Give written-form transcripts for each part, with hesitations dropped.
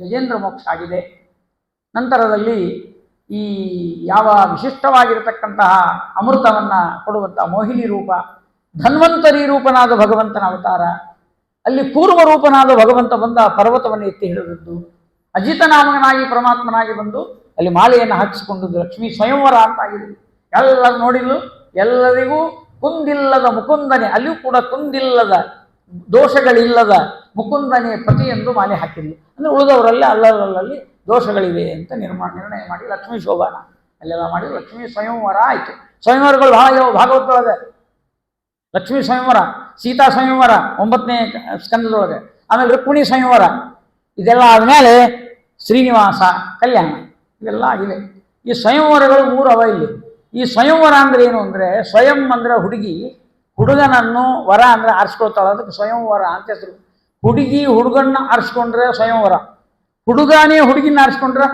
ಗಜೇಂದ್ರ ಮೋಕ್ಷ ಆಗಿದೆ. ನಂತರದಲ್ಲಿ ಈ ಯಾವ ವಿಶಿಷ್ಟವಾಗಿರತಕ್ಕಂತಹ ಅಮೃತವನ್ನು ಕೊಡುವಂಥ ಮೋಹಿನಿ ರೂಪ, ಧನ್ವಂತರಿ ರೂಪನಾದ ಭಗವಂತನ ಅವತಾರ, ಅಲ್ಲಿ ಕೂರ್ಮ ರೂಪನಾದ ಭಗವಂತ ಬಂದ ಪರ್ವತವನ್ನು ಎತ್ತಿ ಹಿಡಿದದ್ದು, ಅಜಿತನಾಮಕನಾಗಿ ಪರಮಾತ್ಮನಾಗಿ ಬಂದು ಅಲ್ಲಿ ಮಾಲೆಯನ್ನು ಹಾಕಿಸಿಕೊಂಡದ್ದು ಲಕ್ಷ್ಮೀ ಸ್ವಯಂವರ ಅಂತಾಗಿದೆ. ಎಲ್ಲ ನೋಡಿದ್ಲು, ಎಲ್ಲರಿಗೂ ಕುಂದಿಲ್ಲದ ಮುಕುಂದನೆ, ಅಲ್ಲಿಯೂ ಕೂಡ ಕುಂದಿಲ್ಲದ ದೋಷಗಳಿಲ್ಲದ ಮುಕುಂದನೆ ಪತಿ ಎಂದು ಮಾಲೆ ಹಾಕಿದ್ಲು. ಅಂದರೆ ಉಳಿದವರಲ್ಲಿ ಅಲ್ಲಲ್ಲಿ ದೋಷಗಳಿವೆ ಅಂತ ನಿರ್ಣಯ ಮಾಡಿ ಲಕ್ಷ್ಮೀ ಶೋಭಾನ ಅಲ್ಲೆಲ್ಲ ಮಾಡಿ ಲಕ್ಷ್ಮೀ ಸ್ವಯಂವರ ಆಯಿತು. ಸ್ವಯಂವರಗಳು ಬಹಳ ಭಾಗವತದೊಳಗೆ ಲಕ್ಷ್ಮೀ ಸ್ವಯಂವರ, ಸೀತಾ ಸ್ವಯಂವರ 9ನೇ ಸ್ಕಂದದೊಳಗೆ, ಆಮೇಲೆ ರುಕ್ಮಿಣಿ ಸ್ವಯಂವರ, ಇದೆಲ್ಲ ಆದಮೇಲೆ ಶ್ರೀನಿವಾಸ ಕಲ್ಯಾಣ, ಇವೆಲ್ಲ ಆಗಿದೆ. ಈ ಸ್ವಯಂವರಗಳು 3 ಅವ ಇಲ್ಲಿ. ಈ ಸ್ವಯಂವರ ಅಂದರೆ ಏನು ಅಂದರೆ, ಸ್ವಯಂ ಅಂದರೆ ಹುಡುಗಿ, ಹುಡುಗನನ್ನು ವರ ಅಂದರೆ ಆರಿಸ್ಕೊಳ್ತಾಳೆ, ಅದಕ್ಕೆ ಸ್ವಯಂವರ ಅಂತ ಹೆಸರು. ಹುಡುಗಿ ಹುಡುಗನ್ನ ಆರಿಸ್ಕೊಂಡ್ರೆ ಸ್ವಯಂವರ, ಹುಡುಗನೇ ಹುಡುಗಿನ ಆರಿಸ್ಕೊಂಡ್ರೆ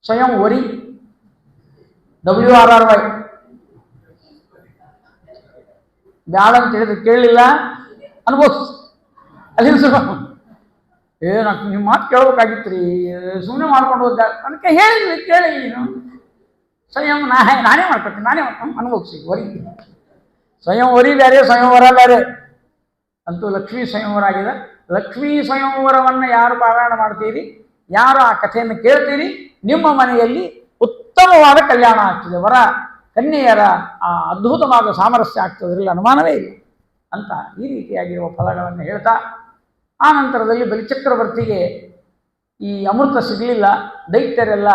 ಸ್ವಯಂವರಿ. WRRY ಬ್ಯಾಡ ಅಂತ ಹೇಳಿದ್ರೆ ಕೇಳಲಿಲ್ಲ, ಅನ್ಬೋದು ಅಲ್ಲಿ ನಿಮ್ಮ ಮಾತು ಕೇಳ್ಬೇಕಾಗಿತ್ತು ರೀ, ಸುಮ್ಮನೆ ಮಾಡ್ಕೊಂಡು ಹೋದ ಅದಕ್ಕೆ ಹೇಳಿದ್ವಿ, ಕೇಳಿ ನೀನು ಸ್ವಯಂ ನಾನೇ ಮಾಡ್ಕೊತೀನಿ, ನಾನೇ ಅನುಭವಿಸಿ ವರಿ. ಸ್ವಯಂ ವರಿ ಬೇರೆ, ಸ್ವಯಂವರ ಬೇರೆ. ಅಂತೂ ಲಕ್ಷ್ಮೀ ಸ್ವಯಂವರ ಆಗಿದೆ. ಲಕ್ಷ್ಮೀ ಸ್ವಯಂವರವನ್ನು ಯಾರು ಪಾರಾಯಣ ಮಾಡ್ತೀರಿ, ಯಾರು ಆ ಕಥೆಯನ್ನು ಕೇಳ್ತೀರಿ, ನಿಮ್ಮ ಮನೆಯಲ್ಲಿ ಉತ್ತಮವಾದ ಕಲ್ಯಾಣ ಆಗ್ತದೆ, ವರ ಕನ್ಯೆಯರ ಆ ಅದ್ಭುತವಾದ ಸಾಮರಸ್ಯ ಆಗ್ತದ್ರಲ್ಲಿ ಅನುಮಾನವೇ ಇಲ್ಲ ಅಂತ ಈ ರೀತಿಯಾಗಿರುವ ಫಲಗಳನ್ನು ಹೇಳ್ತಾ, ಆ ನಂತರದಲ್ಲಿ ಬಲಿಚಕ್ರವರ್ತಿಗೆ ಈ ಅಮೃತ ಸಿಗಲಿಲ್ಲ. ದೈತ್ಯರೆಲ್ಲ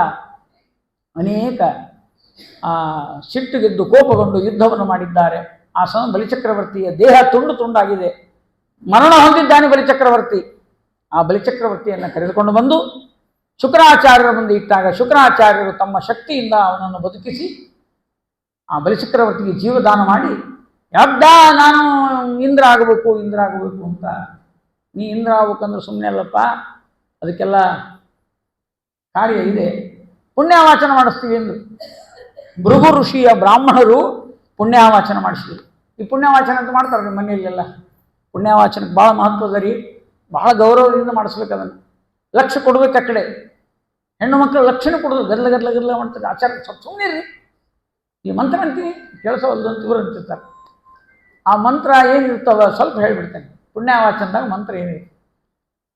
ಅನೇಕ ಸಿಟ್ಟುಗೆದ್ದು ಕೋಪಗೊಂಡು ಯುದ್ಧವನ್ನು ಮಾಡಿದ್ದಾರೆ. ಆ ಸಮಯ ಬಲಿಚಕ್ರವರ್ತಿಯ ದೇಹ ತುಂಡು ತುಂಡಾಗಿದೆ, ಮರಣ ಹೊಂದಿದ್ದಾನೆ ಬಲಿಚಕ್ರವರ್ತಿ. ಆ ಬಲಿಚಕ್ರವರ್ತಿಯನ್ನು ಕರೆದುಕೊಂಡು ಬಂದು ಶುಕ್ರಾಚಾರ್ಯರ ಮುಂದೆ ಇಟ್ಟಾಗ ಶುಕ್ರಾಚಾರ್ಯರು ತಮ್ಮ ಶಕ್ತಿಯಿಂದ ಅವನನ್ನು ಬದುಕಿಸಿ ಆ ಬಲಿಚಕ್ರವರ್ತಿಗೆ ಜೀವದಾನ ಮಾಡಿ, ಯಾವ್ದ ನಾನು ಇಂದ್ರ ಆಗಬೇಕು ಅಂತ. ನೀ ಇಂದ್ರ ಆಗ್ಬೇಕಂದ್ರೆ ಸುಮ್ಮನೆ ಅಲ್ಲಪ್ಪ, ಅದಕ್ಕೆಲ್ಲ ಕಾರ್ಯ ಇದೆ, ಪುಣ್ಯವಾಚನ ಮಾಡಿಸ್ತೀವಿ ಎಂದು ಭೃಗು ಋಷಿಯ ಬ್ರಾಹ್ಮಣರು ಪುಣ್ಯವಾಚನ ಮಾಡಿಸಿದ್ರು. ಈ ಪುಣ್ಯವಾಚನ ಅಂತ ಮಾಡ್ತಾರೆ ನಿಮ್ಮ ಮನೆಯಲ್ಲೆಲ್ಲ. ಪುಣ್ಯವಾಚನಕ್ಕೆ ಭಾಳ ಮಹತ್ವದ ರೀ, ಭಾಳ ಗೌರವದಿಂದ ಮಾಡಿಸ್ಬೇಕು. ಅದನ್ನು ಲಕ್ಷ ಕೊಡ್ಬೇಕು. ಆ ಕಡೆ ಹೆಣ್ಣು ಮಕ್ಕಳು ಲಕ್ಷಣ ಕೊಡೋದು, ಗದ್ಲ ಮಾಡ್ತಾರೆ ಆಚಾರ. ಸುಮ್ಮನೆ ರೀ, ಈ ಮಂತ್ರ ಅಂತೀವಿ ಕೇಳಿಸೋಲ್ದು ಅಂತ ಇವರು ಅಂತಿರ್ತಾರೆ. ಆ ಮಂತ್ರ ಏನಿರ್ತವ ಸ್ವಲ್ಪ ಹೇಳಿಬಿಡ್ತೇನೆ. ಪುಣ್ಯವಾಚನದಾಗ ಮಂತ್ರ ಏನಿದೆ,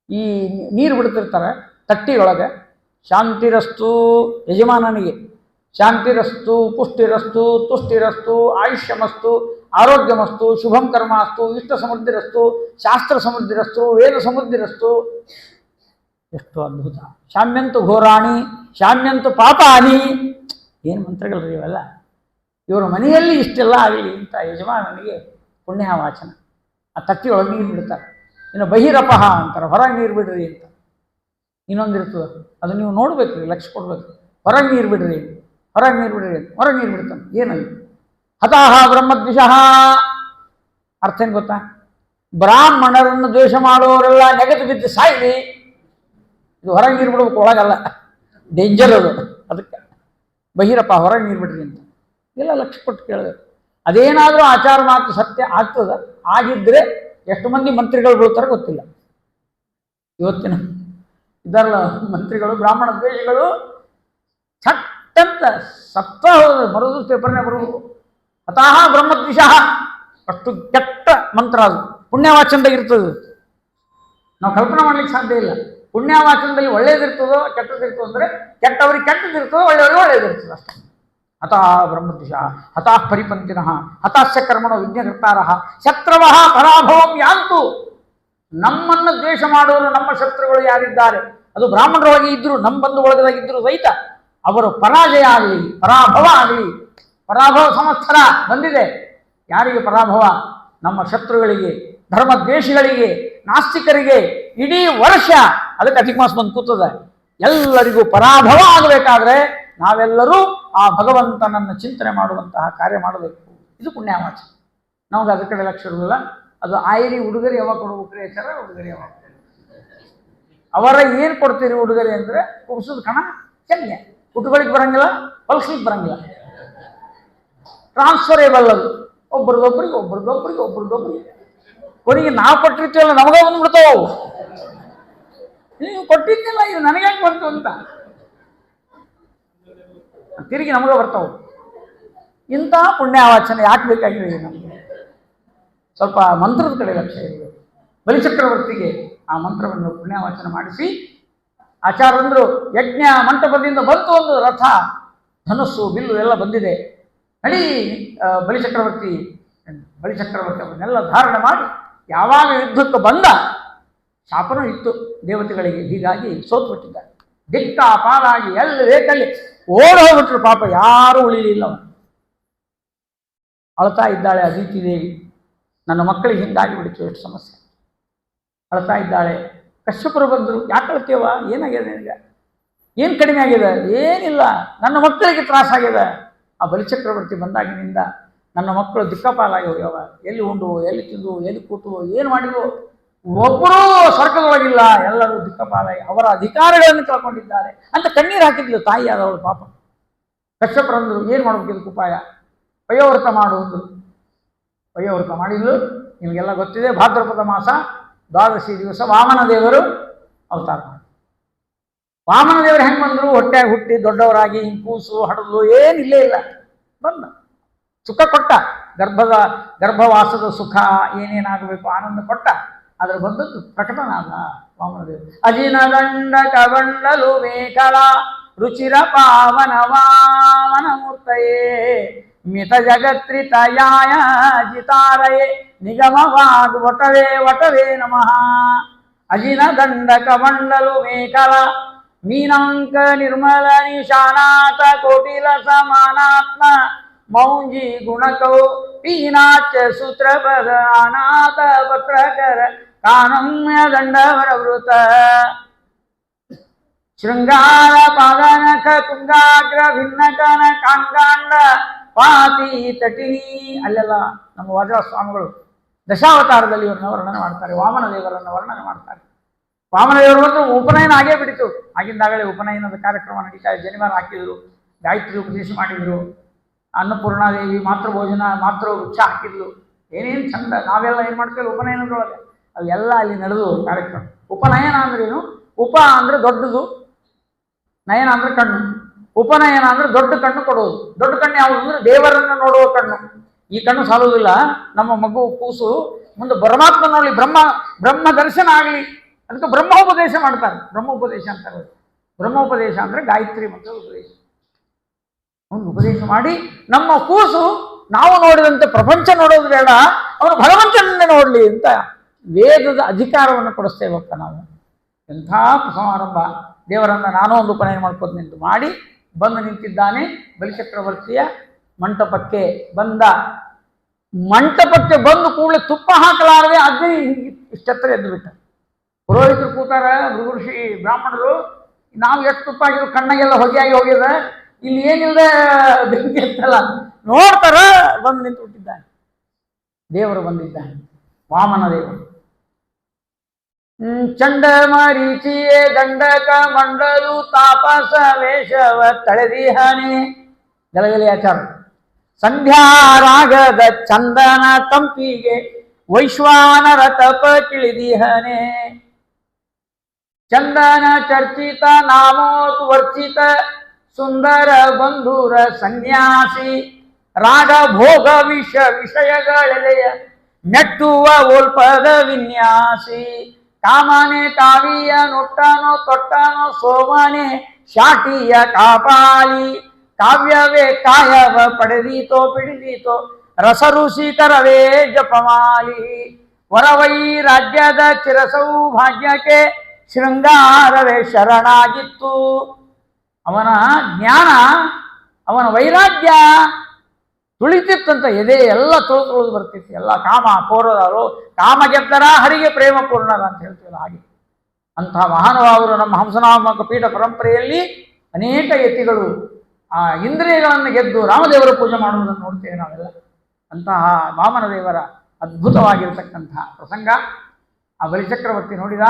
ಈ ನೀರು ಬಿಡ್ತಿರ್ತಾರೆ ತಟ್ಟಿಯೊಳಗೆ, ಶಾಂತಿರಸ್ತು ಯಜಮಾನನಿಗೆ, ಶಾಂತಿರಸ್ತು, ಪುಷ್ಟಿರಸ್ತು, ತುಷ್ಟಿರಸ್ತು, ಆಯುಷ್ಯಮಸ್ತು, ಆರೋಗ್ಯಮಸ್ತು, ಶುಭಂ ಕರ್ಮಾಸ್ತು, ಇಷ್ಟ ಸಮೃದ್ಧಿರಸ್ತು, ಶಾಸ್ತ್ರ ಸಮೃದ್ಧಿರಸ್ತು, ವೇದ ಸಮೃದ್ಧಿರಸ್ತು. ಎಷ್ಟು ಅದ್ಭುತ! ಶಾಮ್ಯಂತು ಘೋರಾಣಿ, ಶಾಮ್ಯಂತು ಪಾಪಾನಿ. ಏನು ಮಂತ್ರಗಳು ಇವೆಲ್ಲ. ಇವರ ಮನೆಯಲ್ಲಿ ಇಷ್ಟೆಲ್ಲ ಆಗಲಿ ಅಂತ ಯಜಮಾನನಿಗೆ ಪುಣ್ಯವಾಚನ. ಆ ತಟ್ಟಿಯೊಳಗೆ ನೀರು ಬಿಡ್ತಾರೆ. ಇನ್ನು ಬಹಿರಪಹ ಅಂತಾರೆ, ಹೊರಗೆ ನೀರು ಬಿಡ್ರಿ ಅಂತ. ಇನ್ನೊಂದಿರ್ತದೆ, ಅದು ನೀವು ನೋಡ್ಬೇಕು, ಲಕ್ಷ್ಯ ಕೊಡ್ಬೇಕು. ಹೊರಗೆ ನೀರು ಬಿಡ್ರಿ, ಹೊರಗೆ ನೀರು ಬಿಡ್ರಿ ಅಂತ. ಹೊರಗೆ ನೀರು ಬಿಡ್ತಾನೆ. ಏನದು? ಹತಾಹ ಬ್ರಹ್ಮದ್ವಿಷಃ. ಅರ್ಥ ಏನು ಗೊತ್ತಾ? ಬ್ರಾಹ್ಮಣರನ್ನು ದ್ವೇಷ ಮಾಡುವವರೆಲ್ಲ ನೆಗೆದು ಬಿದ್ದು ಸಾಯಿಲಿ. ಇದು ಹೊರಗೆ ನೀರು ಬಿಡ್ಬೇಕು, ಒಳಗಲ್ಲ, ಡೇಂಜರ್ ಅದು. ಅದಕ್ಕೆ ಬಹಿರಪ್ಪ ಹೊರಗೆ ನೀರು ಬಿಡ್ರಿ ಅಂತ ಎಲ್ಲ ಲಕ್ಷ್ಯ ಕೊಟ್ಟು ಕೇಳಬೇಕು. ಅದೇನಾದರೂ ಆಚಾರ ಮಾತು ಸತ್ಯ ಆಗ್ತದ, ಆಗಿದ್ದರೆ ಎಷ್ಟು ಮಂದಿ ಮಂತ್ರಿಗಳು ಬೀಳ್ತಾರೆ ಗೊತ್ತಿಲ್ಲ. ಇವತ್ತಿನ ಇದ್ದಾರಲ್ಲ ಮಂತ್ರಿಗಳು, ಬ್ರಾಹ್ಮಣ ದ್ವೇಷಗಳು, ಚಟ್ಟಂತ ಸತ್ತ ಹೋದ ಬರೋದು ಪೇಪರ್ನೇ ಬರೋದು. ಹತಾಹ ಬ್ರಹ್ಮದ್ವಿಷಃ. ಅಷ್ಟು ಕೆಟ್ಟ ಮಂತ್ರ ಅದು. ಪುಣ್ಯವಾಚನದಾಗ ಇರ್ತದೆ, ನಾವು ಕಲ್ಪನೆ ಮಾಡ್ಲಿಕ್ಕೆ ಸಾಧ್ಯ ಇಲ್ಲ. ಪುಣ್ಯವಾಚನದಲ್ಲಿ ಒಳ್ಳೇದಿರ್ತದೋ ಕೆಟ್ಟದಿರ್ತದೋ ಅಂದರೆ, ಕೆಟ್ಟವ್ರಿಗೆ ಕೆಟ್ಟದಿರ್ತದೋ, ಒಳ್ಳೆಯವ್ರಿಗೆ ಒಳ್ಳೇದಿರ್ತದೆ ಅಷ್ಟೇ. ಹತಾಹ ಬ್ರಹ್ಮದ್ವಿಷಃ ಹತಾಃ ಪರಿಪಂಥಿನಃ ಹತಾಸ್ಯ ಕರ್ಮಣೋ ವಿಘ್ನಕರ್ತಾರಃ ಶತ್ರವಃ ಪರಾಭವಂ ಯಾಂತು. ನಮ್ಮನ್ನು ದ್ವೇಷ ಮಾಡೋರು, ನಮ್ಮ ಶತ್ರುಗಳು ಯಾರಿದ್ದಾರೆ, ಅದು ಬ್ರಾಹ್ಮಣರೊಳಗೆ ಇದ್ದರು, ನಮ್ಮ ಬಂಧು ಒಳಗದಾಗಿದ್ದರು ಸಹಿತ ಅವರು ಪರಾಜಯ ಆಗಲಿ, ಪರಾಭವ ಆಗಲಿ. ಪರಾಭವ ಸಂವತ್ಸರ ಬಂದಿದೆ. ಯಾರಿಗೆ ಪರಾಭವ? ನಮ್ಮ ಶತ್ರುಗಳಿಗೆ, ಧರ್ಮದ್ವೇಷಿಗಳಿಗೆ, ನಾಸ್ತಿಕರಿಗೆ. ಇಡೀ ವರ್ಷ ಅದಕ್ಕೆ ಅಧಿಕ ಮಾಸ ಬಂದು ಕೂತದೆ. ಎಲ್ಲರಿಗೂ ಪರಾಭವ ಆಗಬೇಕಾದ್ರೆ ನಾವೆಲ್ಲರೂ ಆ ಭಗವಂತನನ್ನು ಚಿಂತನೆ ಮಾಡುವಂತಹ ಕಾರ್ಯ ಮಾಡಬೇಕು. ಇದು ಪುಣ್ಯವಾಚನ. ನಮಗೆ ಅದ್ರ ಕಡೆ ಲಕ್ಷ್ಯ ಇರೋದಿಲ್ಲ. ಅದು ಆಯ್ರಿ ಉಡುಗೊರೆ ಯಾವಾಗ ಕೊಡ್ಬೇಕ್ರಿ ಆಚಾರ? ಉಡುಗೊರೆ ಯಾವಾಗ? ಅವರ ಏನು ಕೊಡ್ತೀರಿ ಉಡುಗೊರೆ ಅಂದರೆ, ಕುಬ್ಸದ ಕಣ ಚೆನ್ನೆ, ಉಟ್ಗಳಿಗೆ ಬರಂಗಿಲ್ಲ, ಹೊಲ್ಸ್ಲಿಕ್ಕೆ ಬರಂಗಿಲ್ಲ, ಟ್ರಾನ್ಸ್ಫರೇಬಲ್ ಅದು. ಒಬ್ರದೊಬ್ಬರಿಗೆ ಕೊನೆಗೆ ನಾವು ಕೊಟ್ಟಿರ್ತೀವಲ್ಲ ನಮಗ ಬಂದ್ಬಿಡ್ತಾವ. ನೀವು ಕೊಟ್ಟಿದ್ದಿಲ್ಲ, ಇದು ನನಗೆ ಬಂತು ಅಂತ ತಿರುಗಿ ನಮಗೆ ಬರ್ತಾವೆ. ಇಂಥ ಪುಣ್ಯಾವಾಚನೆ ಯಾಕೆ ಬೇಕಾಗಿದೆ ನಮಗೆ? ಸ್ವಲ್ಪ ಮಂತ್ರದ ಕಡೆ ಲಕ್ಷ್ಯ ಇರಬೇಕು. ಬಲಿಚಕ್ರವರ್ತಿಗೆ ಆ ಮಂತ್ರವನ್ನು ಪುಣ್ಯಾವಾಚನೆ ಮಾಡಿಸಿ ಆಚಾರ್ಯಂದ್ರು ಯಜ್ಞ ಮಂಟಪದಿಂದ ಬಂತು ಒಂದು ರಥ, ಧನುಸ್ಸು ಬಿಲ್ಲು ಎಲ್ಲ ಬಂದಿದೆ, ನಡಿ ಬಲಿಚಕ್ರವರ್ತಿ ಅವನ್ನೆಲ್ಲ ಧಾರಣೆ ಮಾಡಿ ಯಾವಾಗ ಯುದ್ಧಕ್ಕೆ ಬಂದ ಶಾಪನೂ ಇತ್ತು ದೇವತೆಗಳಿಗೆ, ಹೀಗಾಗಿ ಸೋತ್ಬಿಟ್ಟಿದ್ದಾರೆ. ದಿಕ್ಕ ಪಾಲಾಗಿ ಎಲ್ಲಿ ಬೇಕಲ್ಲಿ ಓಡಿ ಹೋಗ್ಬಿಟ್ರು. ಪಾಪ ಯಾರೂ ಉಳಿಲಿಲ್ಲ. ಅವನು ಅಳ್ತಾ ಇದ್ದಾಳೆ ಅದಿತಿ ದೇವಿ, ನನ್ನ ಮಕ್ಕಳಿಗೆ ಹಿಂಗಾಗಿ ಬಿಡಿತು, ಎಷ್ಟು ಸಮಸ್ಯೆ. ಅಳ್ತಾ ಇದ್ದಾಳೆ. ಕಶ್ಯಪರು ಬಂದರು, ಯಾಕೆ ಅಳ್ತೇವ, ಏನಾಗಿದೆ ನಿನಗೆ, ಏನು ಕಡಿಮೆ ಆಗಿದೆ? ಏನಿಲ್ಲ, ನನ್ನ ಮಕ್ಕಳಿಗೆ ತ್ರಾಸಾಗಿದೆ. ಆ ಬಲಿಚಕ್ರವರ್ತಿ ಬಂದಾಗಿನಿಂದ ನನ್ನ ಮಕ್ಕಳು ದಿಕ್ಕಪಾಲಾಗಿ ಹೋಗ್ಯವ, ಎಲ್ಲಿ ಉಂಡು, ಎಲ್ಲಿ ತಿಂದು, ಎಲ್ಲಿ ಕೂತು, ಏನು ಮಾಡಿದ್ರು, ಒಬ್ಬರೂ ಸ್ವರ್ಗದೊಳಗಿಲ್ಲ, ಎಲ್ಲರೂ ದಿಕ್ಕಪಾಲಾಗಿ ಅವರ ಅಧಿಕಾರಗಳನ್ನು ಕಳ್ಕೊಂಡಿದ್ದಾರೆ ಅಂತ ಕಣ್ಣೀರು ಹಾಕಿದ್ಲು ತಾಯಿ ಆದವಳು. ಪಾಪ ಕಶ್ಯಪರಂದ್ರು, ಏನು ಮಾಡ್ಬೇಕು ಇದಕ್ಕೆ ಉಪಾಯ? ಪಯೋವ್ರತ ಮಾಡುವುದು. ಪಯೋವ್ರತ ಮಾಡಿದ್ಲು. ನಿಮಗೆಲ್ಲ ಗೊತ್ತಿದೆ, ಭಾದ್ರಪದ ಮಾಸ ದ್ವಾದಶಿ ದಿವಸ ವಾಮನ ದೇವರು ಅವತಾರ ಮಾಡಿ. ವಾಮನ ದೇವರು ಹೆಂಗೆ ಬಂದರು? ಹೊಟ್ಟೆಯಾಗಿ ಹುಟ್ಟಿ ದೊಡ್ಡವರಾಗಿ ಕೂಸು ಹಡಲು ಏನಿಲ್ಲೇ ಇಲ್ಲ, ಬಂದ ಸುಖ ಕೊಟ್ಟ, ಗರ್ಭವಾಸದ ಸುಖ ಏನೇನಾಗಬೇಕು ಆನಂದ ಕೊಟ್ಟ. ಅದರ ಬಂದದ್ದು ಪ್ರಕಟನಾದ ವಾಮನದೇವರು. ಅಜಿನ ದಂಡ ಕಗಂಡಲು ಮೇಕಲ ರುಚಿರ ಪಾವನ ವಾಮನ ಮೂರ್ತಯೇ ಮಿತ ಜಗತ್ರಿತಯಾಯ ಜಿತಾರಯೇ ನಿಗಮವಾಗ್ ವಟವೇ ನಮಃ. ಅಜಿನ ದಂಡ ಕಮಂಡಲು ಮೇಕಲ ಮೀನಾಂಕ ನಿರ್ಮಲ ನಿಶಾನಾಥ ಕೋಟಿಲ ಸಮಾನಾತ್ಮ ಮೌಂಜಿ ಗುಣಕೌ ಪೀನಾಚ ಸೂತ್ರಪದ ಅನಾಥ ಪತ್ರಕರ ಕಾನಮ್ಯ ದಂಡವರ ವೃತ ಶೃಂಗಾರ ಪಾದನಖ ತುಂಗಾಗ್ರ ಭಿನ್ನಕನ ಕಾಂಗಾಂಡ ಪಾತಿ ತಟಿನಿ. ಅಲ್ಲೆಲ್ಲ ನಮ್ಮ ವಾಜಸ್ವಾಮಿಗಳು ದಶಾವತಾರದಲ್ಲಿ ಇವ್ರನ್ನ ವರ್ಣನೆ ಮಾಡ್ತಾರೆ, ವಾಮನ ದೇವರನ್ನು ವರ್ಣನೆ ಮಾಡ್ತಾರೆ. ವಾಮನದೇವರು ಬಂದು ಉಪನಯನ ಆಗೇ ಬಿಡಿತು. ಆಗಿಂದಾಗಲೇ ಉಪನಯನದ ಕಾರ್ಯಕ್ರಮ ನಡೀತಾ, ಜನಿವಾರ ಹಾಕಿದ್ರು, ಗಾಯತ್ರಿ ಉಪದೇಶ ಮಾಡಿದ್ರು, ಅನ್ನಪೂರ್ಣಾದೇವಿ ಮಾತೃಭೋಜನ ಮಾತೃವೃಕ್ಷ ಹಾಕಿದ್ಲು. ಏನೇನು ಚಂದ. ನಾವೆಲ್ಲ ಏನು ಮಾಡ್ತೇವೆ ಉಪನಯನದೊಳಗೆ, ಅವೆಲ್ಲ ಅಲ್ಲಿ ನಡೆದು ಕಾರ್ಯಕ್ರಮ. ಉಪನಯನ ಅಂದ್ರೇನು? ಉಪ ಅಂದರೆ ದೊಡ್ಡದು, ನಯನ ಅಂದರೆ ಕಣ್ಣು. ಉಪನಯನ ಅಂದರೆ ದೊಡ್ಡ ಕಣ್ಣು ಕೊಡುವುದು. ದೊಡ್ಡ ಕಣ್ಣು ಯಾವುದು ಅಂದರೆ ದೇವರನ್ನು ನೋಡುವ ಕಣ್ಣು. ಈ ಕಣ್ಣು ಸಾಲುವುದಿಲ್ಲ. ನಮ್ಮ ಮಗು ಕೂಸು ಮುಂದೆ ಪರಮಾತ್ಮ ನೋಡಲಿ, ಬ್ರಹ್ಮ ದರ್ಶನ ಆಗಲಿ, ಅದಕ್ಕೆ ಬ್ರಹ್ಮೋಪದೇಶ ಮಾಡ್ತಾರೆ. ಬ್ರಹ್ಮೋಪದೇಶ ಅಂತಾರೆ. ಬ್ರಹ್ಮೋಪದೇಶ ಅಂದರೆ ಗಾಯತ್ರಿ ಮಂತ್ರ ಉಪದೇಶ. ಒಂದು ಉಪದೇಶ ಮಾಡಿ ನಮ್ಮ ಕೂಸು ನಾವು ನೋಡಿದಂತೆ ಪ್ರಪಂಚ ನೋಡೋದು ಬೇಡ, ಅವನು ಭಗವಂತನನ್ನೇ ನೋಡಲಿ ಅಂತ ವೇದದ ಅಧಿಕಾರವನ್ನು ಕೊಡಿಸ್ತೇವಕ್ಕ ನಾವು. ಎಂಥ ಸಮಾರಂಭ. ದೇವರನ್ನು ನಾನೂ ಒಂದು ಉಪನಯನ ಮಾಡ್ಕೊಂಡು ನಿಂತು ಮಾಡಿ ಬಂದು ನಿಂತಿದ್ದಾನೆ. ಬಲಿಚಕ್ರವರ್ತಿಯ ಮಂಟಪಕ್ಕೆ ಬಂದ. ಮಂಟಪಕ್ಕೆ ಬಂದು ಕೂಡಲೇ ತುಪ್ಪ ಹಾಕಲಾರದೆ ಅಗ್ನಿ ಇಷ್ಟೆತ್ತರ ಎದ್ದು ಬಿಟ್ಟ. ಪುರೋಹಿತರು ಕೂತಾರ, ಋಷಿ ಬ್ರಾಹ್ಮಣರು, ನಾವು ಎಷ್ಟು ತುಪ್ಪ ಆಗಿದ್ರು ಕಣ್ಣಾಗೆಲ್ಲ ಹೊಗೆಯಾಗಿ ಹೋಗ್ಯದ, ಇಲ್ಲಿ ಏನಿಲ್ಲದೆ ಬೆಂಕಿ ಎತ್ತಲ್ಲ ನೋಡ್ತಾರ. ಬಂದು ನಿಂತು ಬಿಟ್ಟಿದ್ದಾನೆ. ದೇವರು ಬಂದಿದ್ದಾನೆ, ವಾಮನ ದೇವರು. ಚಂಡ ಮರೀಚಿಯೇ ದಂಡಕ ಮಂಡಲು ತಾಪಸ ವೇಷವ ತಳೆದಿಹನೆ. ಗಲಗಲಿ ಆಚಾರ. ಸಂಧ್ಯಾ ರಾಗದ ಚಂದನ ತಂಪಿಗೆ ವೈಶ್ವಾನರ ತಪ ತಿಳಿದಿಹನೆ. ಚಂದನ ಚರ್ಚಿತ ನಾಮೋದ್ವರ್ಚಿತ ಸುಂದರ ಬಂಧುರ ಸನ್ಯಾಸಿ ರಾಗ ಭೋಗ ವಿಷಯಗಳೆಲೆಯ ಮೆಟ್ಟುವ ಓಲ್ಪದ ವಿನ್ಯಾಸಿ. ಕಾಮನೆ ಕಾವಿಯ ನುಟ್ಟನೋ ತೊಟ್ಟನೋ ಸೋಮನೆ ಶಾಟಿಯ ಕಾಪಾಲಿ. ಕಾವ್ಯವೇ ಕಾಯವ ಪಡೆದೀತೋ ಪಿಡಿದೀತೋ ರಸಋಷಿಕರವೇ ಜಪಮಾಲಿ. ವರವೈ ರಾಜ್ಯದ ಚಿರಸೌಭಾಗ್ಯಕ್ಕೆ ಶೃಂಗಾರವೇ ಶರಣಾಗಿತ್ತು. ಅವನ ಜ್ಞಾನ, ಅವನ ವೈರಾಗ್ಯ ತುಳಿತಿತ್ತಂತ. ಎದೆ ಎಲ್ಲ ತುಳಿದು ಬರ್ತಿತ್ತು. ಎಲ್ಲ ಕಾಮ ಕೋರದರು, ಕಾಮ ಗೆದ್ದರ ಹರಿಗೆ ಪ್ರೇಮ ಪೂರ್ಣರ ಅಂತ ಹೇಳ್ತೀವಲ್ಲ ಹಾಗೆ. ಅಂತಹ ಮಹಾನುಭಾವರು ನಮ್ಮ ಹಂಸನಾಮಕ ಪೀಠ ಪರಂಪರೆಯಲ್ಲಿ ಅನೇಕ ಯತಿಗಳು ಆ ಇಂದ್ರಿಯಗಳನ್ನು ಗೆದ್ದು ರಾಮದೇವರ ಪೂಜೆ ಮಾಡುವುದನ್ನು ನೋಡ್ತೇವೆ ನಾವೆಲ್ಲ. ಅಂತಹ ವಾಮನ ದೇವರ ಅದ್ಭುತವಾಗಿರತಕ್ಕಂತಹ ಪ್ರಸಂಗ. ಆ ಬಲಿಚಕ್ರವರ್ತಿ ನೋಡಿದ,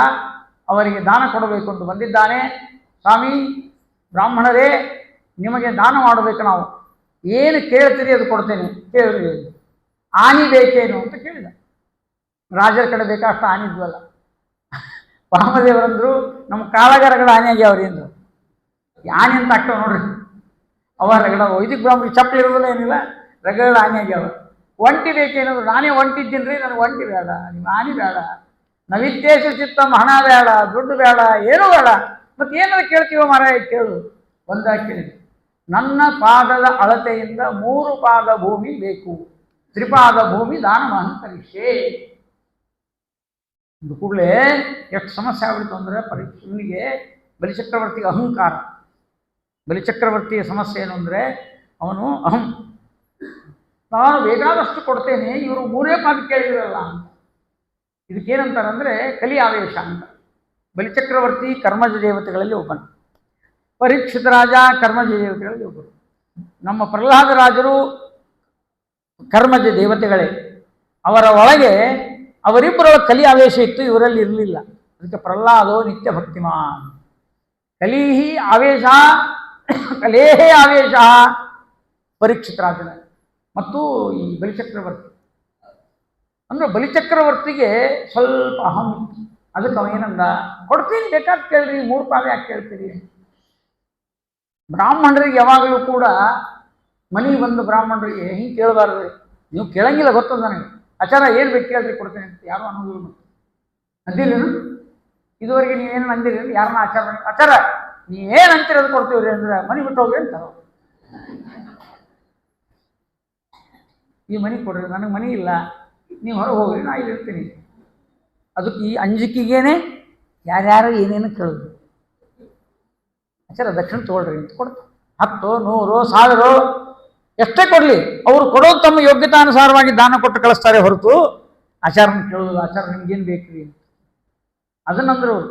ಅವರಿಗೆ ದಾನ ಕೊಡಬೇಕು ಅಂತ ಬಂದಿದ್ದಾನೆ. ಸ್ವಾಮಿ ಬ್ರಾಹ್ಮಣರೇ, ನಿಮಗೆ ದಾನ ಮಾಡಬೇಕು, ನಾವು ಏನು ಕೇಳ್ತೀರಿ ಅದು ಕೊಡ್ತೇನೆ, ಕೇಳ್ರಿ. ಆನಿ ಬೇಕೇನು ಅಂತ ಕೇಳಿದ. ರಾಜರ ಕಡೆ ಬೇಕಾಷ್ಟು ಆನಿ ಇದ್ವಲ್ಲ. ವಾಮದೇವರಂದ್ರು, ನಮ್ಮ ಕಾಲಾಗ ರಗಡ ಆನೆ ಆಗ್ಯಾವ್ರಿ ಅಂದ್ರು. ಆನೆ ಅಂತ ಆಗ್ತಾವ ನೋಡ್ರಿ, ಅವ ರಗಡ ವೈದಿಕ ಬ್ರಾಹ್ಮಣ ಚಪ್ಪಲಿ ಇರೋದಿಲ್ಲ, ಏನಿಲ್ಲ, ರಗಡ ಆನೆ ಆಗ್ಯಾವ. ಒಂಟಿ ಬೇಕೇನಾದ್ರು, ನಾನೇ ಒಂಟಿದ್ದೀನಿ ರೀ, ನನಗೆ ಒಂಟಿ ಬೇಡ, ನಿಮ್ಮ ಆನೆ ಬೇಡ, ನವಿದ್ದೇಶ ಚಿತ್ತಮ್ಮ, ಹಣ ಬೇಡ, ದುಡ್ಡು ಬೇಡ, ಏನೂ ಬೇಡ, ಮತ್ತೆ ಏನಾದ್ರು ಕೇಳ್ತೀವೋ ಮಾರಾಯ, ಕೇಳು. ಒಂದಾಗಿ ಕೇಳಿ, ನನ್ನ ಪಾದದ ಅಳತೆಯಿಂದ 3 ಪಾದ ಭೂಮಿ ಬೇಕು, ತ್ರಿಪಾದ ಭೂಮಿ ದಾನಮಾನ ಪರೀಕ್ಷೆ. ಒಂದು ಕೂಡಲೇ ಎಷ್ಟು ಸಮಸ್ಯೆ ಆಗ್ಬಿಡ್ತು ಅಂದರೆ, ಪರೀಕ್ಷೆಗೆ ಬಲಿಚಕ್ರವರ್ತಿಗೆ ಅಹಂಕಾರ. ಬಲಿಚಕ್ರವರ್ತಿಯ ಸಮಸ್ಯೆ ಏನು ಅಂದರೆ, ಅವನು ನಾನು ಬೇಕಾದಷ್ಟು ಕೊಡ್ತೇನೆ, ಇವರು 3 ಪಾದ ಕೇಳಿರಲ್ಲ ಅಂತ. ಇದಕ್ಕೇನಂತಾರೆ ಅಂದರೆ ಕಲಿ ಆವೇಶ ಅಂತ. ಬಲಿಚಕ್ರವರ್ತಿ ಕರ್ಮಜ ದೇವತೆಗಳಲ್ಲಿ ಒಬ್ಬನು, ಪರೀಕ್ಷಿತ ರಾಜ ಕರ್ಮಜ ದೇವತೆಗಳಲ್ಲಿ ಒಬ್ಬರು. ನಮ್ಮ ಪ್ರಹ್ಲಾದ ರಾಜರು ಕರ್ಮಜ ದೇವತೆಗಳೇ. ಅವರ ಒಳಗೆ ಅವರಿಬ್ಬರೊಳಗೆ ಕಲಿ ಆವೇಶ ಇತ್ತು, ಇವರಲ್ಲಿ ಇರಲಿಲ್ಲ. ಅದಕ್ಕೆ ಪ್ರಹ್ಲಾದೋ ನಿತ್ಯ ಭಕ್ತಿಮಾನ್. ಕಲಿಹಿ ಆವೇಶ, ಕಲೇಹೇ ಆವೇಶ ಪರೀಕ್ಷಿತ ರಾಜನ ಮತ್ತು ಈ ಬಲಿಚಕ್ರವರ್ತಿ. ಅಂದ್ರೆ ಬಲಿಚಕ್ರವರ್ತಿಗೆ ಸ್ವಲ್ಪ ಅಹಂ. ಅದಕ್ಕೆ ಅವೇನಂದ, ಕೊಡ್ತೀನಿ, ಬೇಕಾದ ಕೇಳ್ರಿ, 3 ಪಾದ ಯಾಕೆ ಕೇಳ್ತೀರಿ. ಬ್ರಾಹ್ಮಣರಿಗೆ ಯಾವಾಗಲೂ ಕೂಡ ಮನೆಗೆ ಬಂದು ಬ್ರಾಹ್ಮಣರಿಗೆ ಹಿಂಗೆ ಕೇಳಬಾರ್ದು. ನೀವು ಕೇಳಂಗಿಲ್ಲ, ಗೊತ್ತದ ನನಗೆ. ಆಚಾರ ಏನು ಬೇಕು ಕೇಳ್ರಿ, ಕೊಡ್ತೇನೆ ಅಂತ ಯಾರು ಅನ್ನೋದಿಲ್ಲ. ಅಂದಿರೇನು ಇದುವರೆಗೆ ನೀವೇನು ಅಂದಿರಿ? ಯಾರನ್ನ ಆಚಾರ ಮಾಡಿ, ಆಚಾರ ನೀವೇನು ಅಂತಿರೋದು ಕೊಡ್ತೀವ್ರಿ ಅಂದ್ರೆ ಮನೆ ಬಿಟ್ಟು ಹೋಗ್ರಿ ಅಂತಾರ. ಈ ಮನೆ ಕೊಡ್ರಿ, ನನಗೆ ಮನೆ ಇಲ್ಲ, ನೀವು ಹೊರಗೆ ಹೋಗ್ರಿ, ನಾ ಇಲ್ಲಿ ಇರ್ತೀನಿ. ಅದಕ್ಕೆ ಈ ಅಂಜಿಕೆಗೇನೆ ಯಾರ್ಯಾರು ಏನೇನು ಕೇಳೋದು. ಆಚಾರ ದಕ್ಷಿಣ ತೊಗೊಳ್ರಿ ಅಂತ ಕೊಡ್ತಾರೆ. 10, 100, 1000 ಎಷ್ಟೇ ಕೊಡಲಿ, ಅವರು ಕೊಡೋದು ತಮ್ಮ ಯೋಗ್ಯತಾನುಸಾರವಾಗಿ ದಾನ ಕೊಟ್ಟು ಕಳಿಸ್ತಾರೆ ಹೊರತು ಆಚಾರನ ಕೇಳೋದು. ಆಚಾರ ನಿಮ್ಗೇನು ಬೇಕ್ರಿ ಅಂತ ಅದನ್ನಂದ್ರು ಅವರು.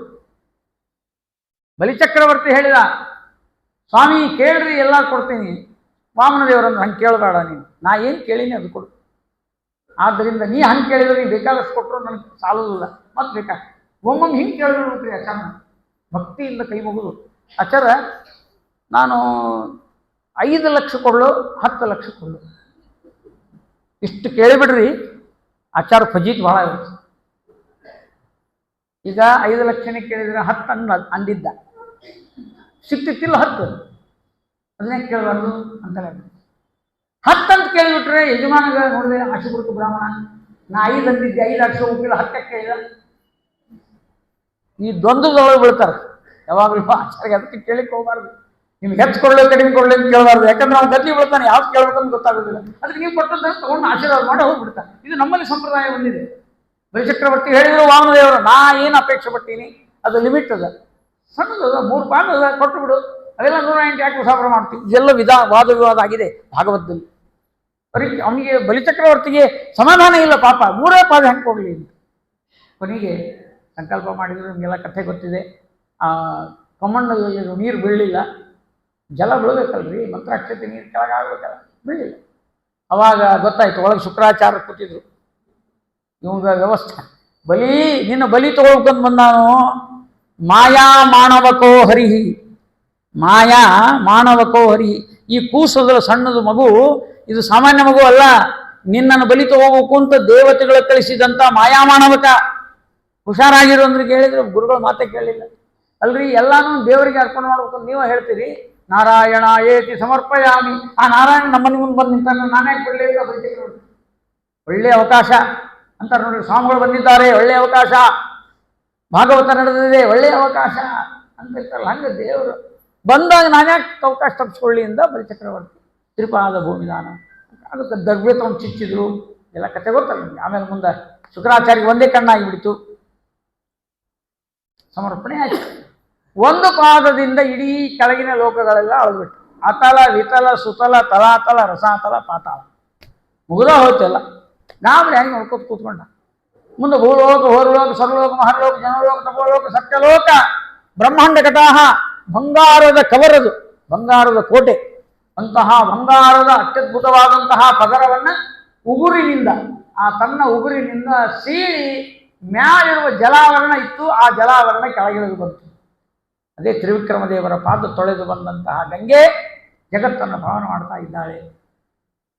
ಬಲಿಚಕ್ರವರ್ತಿ ಹೇಳಿದ, ಸ್ವಾಮಿ ಕೇಳ್ರಿ, ಎಲ್ಲ ಕೊಡ್ತೀನಿ. ವಾಮನ ದೇವರನ್ನು ಹಂಗೆ ಕೇಳಬೇಡ, ನೀನು ನಾ ಏನು ಕೇಳೀನಿ ಅದು ಕೊಡು. ಆದ್ದರಿಂದ ನೀ ಹಂಗೆ ಕೇಳಿದ್ರೆ ನೀನು ಬೇಕಾದಷ್ಟು ಕೊಟ್ಟರು ನನಗೆ ಸಾಲೋದಿಲ್ಲ, ಮತ್ತೆ ಬೇಕಾ ಒಮ್ಮೊಮ್ಮೆ ಹಿಂಗೆ ಕೇಳಿದ್ರಿ ಆಚಾರ ಭಕ್ತಿಯಿಂದ ಕೈ ಮುಗಿದು, ಆಚಾರ ನಾನು 5 ಲಕ್ಷ ಕೊಡಲು 10 ಲಕ್ಷ ಕೊಡಲು ಇಷ್ಟು ಕೇಳಿಬಿಡ್ರಿ. ಆಚಾರ ಫಜೀತ್ ಭಾಳ ಇರುತ್ತೆ. ಈಗ 5 ಲಕ್ಷನೇ ಕೇಳಿದ್ರೆ 10 ಅಂದಿದ್ದ, ಸಿಕ್ತಿತ್ತಿಲ್ಲ 10, ಅದನ್ನೇ ಕೇಳಬಾರ್ದು ಅಂತಾರೆ. 10 ಅಂತ ಕೇಳಿಬಿಟ್ರೆ ಯಜಮಾನಗ ನೋಡಿದ್ರೆ ಆಶೆ ಕೊಡ್ತು ಬ್ರಾಹ್ಮಣ, ನಾ 5 ಅಂದಿದ್ದೆ, 5 ಲಕ್ಷ ಹೋಗಿಲ್ಲ, 10 ಕೇಳಿದ. ಈ ದ್ವಂದ್ವದೊಳಗೆ ಬೀಳ್ತಾರೆ ಯಾವಾಗಲೂ. ಆಚಾರ್ಯ ಅದಕ್ಕೆ ಕೇಳಿಕ್ಕೆ ಹೋಗಬಾರ್ದು. ನಿಮ್ಗೆ ಹೆಚ್ಚು ಕೊಡಲಿ ಕಡಿಮೆ ಕೊಡಲಿ ಅಂತ ಕೇಳಬಾರ್ದು. ಯಾಕಂದ್ರೆ ಅವ್ನು ಗತಿ ಬೀಳ್ತಾನೆ, ಯಾವ್ದು ಕೇಳ್ಬೇಕಂತ ಗೊತ್ತಾಗೋದಿಲ್ಲ. ಅದಕ್ಕೆ ನೀವು ಕೊಟ್ಟದ್ದನ್ನು ತಗೊಂಡು ಆಶೀರ್ವಾದ ಮಾಡಿ ಹೋಗ್ಬಿಡ್ತಾನೆ. ಇದು ನಮ್ಮಲ್ಲಿ ಸಂಪ್ರದಾಯ ಬಂದಿದೆ. ಬಲಿಚಕ್ರವರ್ತಿ ಹೇಳಿದ್ರು ವಾಮನ ದೇವರು, ನಾ ಏನು ಅಪೇಕ್ಷೆ ಪಟ್ಟೀನಿ ಅದು ಲಿಮಿಟ್ ಅದ, ಸಣ್ಣದದ, 3 ಪಾದ ಅದ, ಕೊಟ್ಟು ಬಿಡು. ಅವೆಲ್ಲ 108 ಯಾಕೆ ಸಾವಿರ ಮಾಡ್ತೀವಿ. ಇದೆಲ್ಲ ವಾದ ವಿವಾದ ಆಗಿದೆ ಭಾಗವತದಲ್ಲಿ. ಅವನಿಗೆ ಬಲಿಚಕ್ರವರ್ತಿಗೆ ಸಮಾಧಾನ ಇಲ್ಲ, ಪಾಪ 3 ಪಾದ ಹೆಂಗೆ ಕೊಡಲಿ ಅಂತ. ಕೊನೆಗೆ ಸಂಕಲ್ಪ ಮಾಡಿದ್ರು. ನಿಮಗೆಲ್ಲ ಕಥೆ ಗೊತ್ತಿದೆ. ಆ ಕಮ್ಮಣ್ಣಲ್ಲಿ ನೀರು ಬೀಳಲಿಲ್ಲ, ಜಲ ಬೀಳಬೇಕಲ್ರಿ, ಮಂತ್ರಾಕ್ಷತೆ ನೀರು ಕೆಳಗಾಗಬೇಕಲ್ಲ, ಬೀಳಲಿಲ್ಲ. ಅವಾಗ ಗೊತ್ತಾಯ್ತು, ಒಳಗೆ ಶುಕ್ರಾಚಾರ್ಯ ಕೂತಿದ್ರು. ಇವಾಗ ವ್ಯವಸ್ಥೆ, ನಿನ್ನ ಬಲಿ ತಗೊಳ್ಕೊಂಡ್ ಬಂದಾನು. ಮಾಯಾ ಮಾನವಕೋ ಹರಿಹಿ, ಮಾಯಾ ಮಾನವಕೋ ಹರಿಹಿ. ಈ ಕೂಸದ ಸಣ್ಣದು ಮಗು, ಇದು ಸಾಮಾನ್ಯ ಮಗು ಅಲ್ಲ. ನಿನ್ನನ್ನು ಬಲಿ ತಗೋಬೇಕು ಅಂತ ದೇವತೆಗಳು ಕಳಿಸಿದಂತ ಮಾಯಾ ಮಾನವಕ. ಹುಷಾರಾಗಿರು ಅಂದ್ರೆ ಕೇಳಿದ್ರು, ಗುರುಗಳು ಮಾತೇ ಕೇಳಲಿಲ್ಲ. ಅಲ್ರಿ, ಎಲ್ಲಾನು ದೇವರಿಗೆ ಅರ್ಪಣೆ ಮಾಡ್ಬೇಕು ನೀವು ಹೇಳ್ತೀರಿ. ನಾರಾಯಣ ಏತಿ ಸಮರ್ಪಯಾಮಿ. ಆ ನಾರಾಯಣ ನಮ್ಮನೆ ಮುಂದೆ ಬಂದು ನಿಂತಾನೆ, ನಾನೇ ಬಿಡಲಿಲ್ಲ. ಒಳ್ಳೆ ಅವಕಾಶ ಅಂತಾರೆ ನೋಡ್ರಿ, ಸ್ವಾಮಿಗಳು ಬಂದಿದ್ದಾರೆ, ಒಳ್ಳೆ ಅವಕಾಶ, ಭಾಗವತ ನಡೆದಿದೆ, ಒಳ್ಳೆಯ ಅವಕಾಶ ಅಂತಿರ್ತಾರಲ್ಲ, ಹಂಗೆ ದೇವರು ಬಂದಾಗ ನಾನ್ಯಾಕೆ ಅವಕಾಶ ತಪ್ಪಿಸ್ಕೊಳ್ಳಿ ಇಂದ ಬಲಿಚಕ್ರವರ್ತಿ ತ್ರಿಪಾದ ಭೂಮಿದಾನ. ಅದಕ್ಕೆ ದರ್ಭೆ ತಗೊಂಡು ಚಿಚ್ಚಿದ್ರು, ಎಲ್ಲ ಕತೆ ಗೊತ್ತಲ್ಲ ನಿಮಗೆ. ಆಮೇಲೆ ಮುಂದೆ ಶುಕ್ರಾಚಾರ್ಯ ಒಂದೇ ಕಣ್ಣಾಗಿಬಿಡ್ತು, ಸಮರ್ಪಣೆ ಆಯ್ತು. 1 ಪಾದದಿಂದ ಇಡೀ ಕೆಳಗಿನ ಲೋಕಗಳೆಲ್ಲ ಅಳದ್ಬಿಟ್ಟು, ಅತಲ ವಿತಲ ಸುತಲ ತಲಾತಲ ರಸಾತಲ ಪಾತಾಳ ಮುಗಿದ ಹೋಯ್ತಲ್ಲ. ಗಾಬರಿ ಹೆಂಗೆ ನೋಡ್ಕೊತ ಕೂತ್ಕೊಂಡ. ಮುಂದೆ ಭೂಲೋಕ, ಹೋರಲೋಕ, ಸರ್ವಲೋಕ, ಮಹರ್ಲೋಕ, ಜನಲೋಕ, ತಪೋಲೋಕ, ಸತ್ಯಲೋಕ, ಬ್ರಹ್ಮಾಂಡ ಕಟಾಹ, ಬಂಗಾರದ ಕವರದು, ಬಂಗಾರದ ಕೋಟೆ. ಅಂತಹ ಬಂಗಾರದ ಅತ್ಯದ್ಭುತವಾದಂತಹ ಪದರವನ್ನು ಉಗುರಿನಿಂದ, ತನ್ನ ಉಗುರಿನಿಂದ ಸೀಳಿ ಮ್ಯಾಲಿರುವ ಜಲಾವರಣ ಇತ್ತು. ಆ ಜಲಾವರಣ ಕೆಳಗಿಳಿದು ಬಂತು. ಅದೇ ತ್ರಿವಿಕ್ರಮ ದೇವರ ಪಾದ ತೊಳೆದು ಬಂದಂತಹ ಗಂಗೆ ಜಗತ್ತನ್ನು ಪಾವನ ಮಾಡ್ತಾ ಇದ್ದಾಳೆ.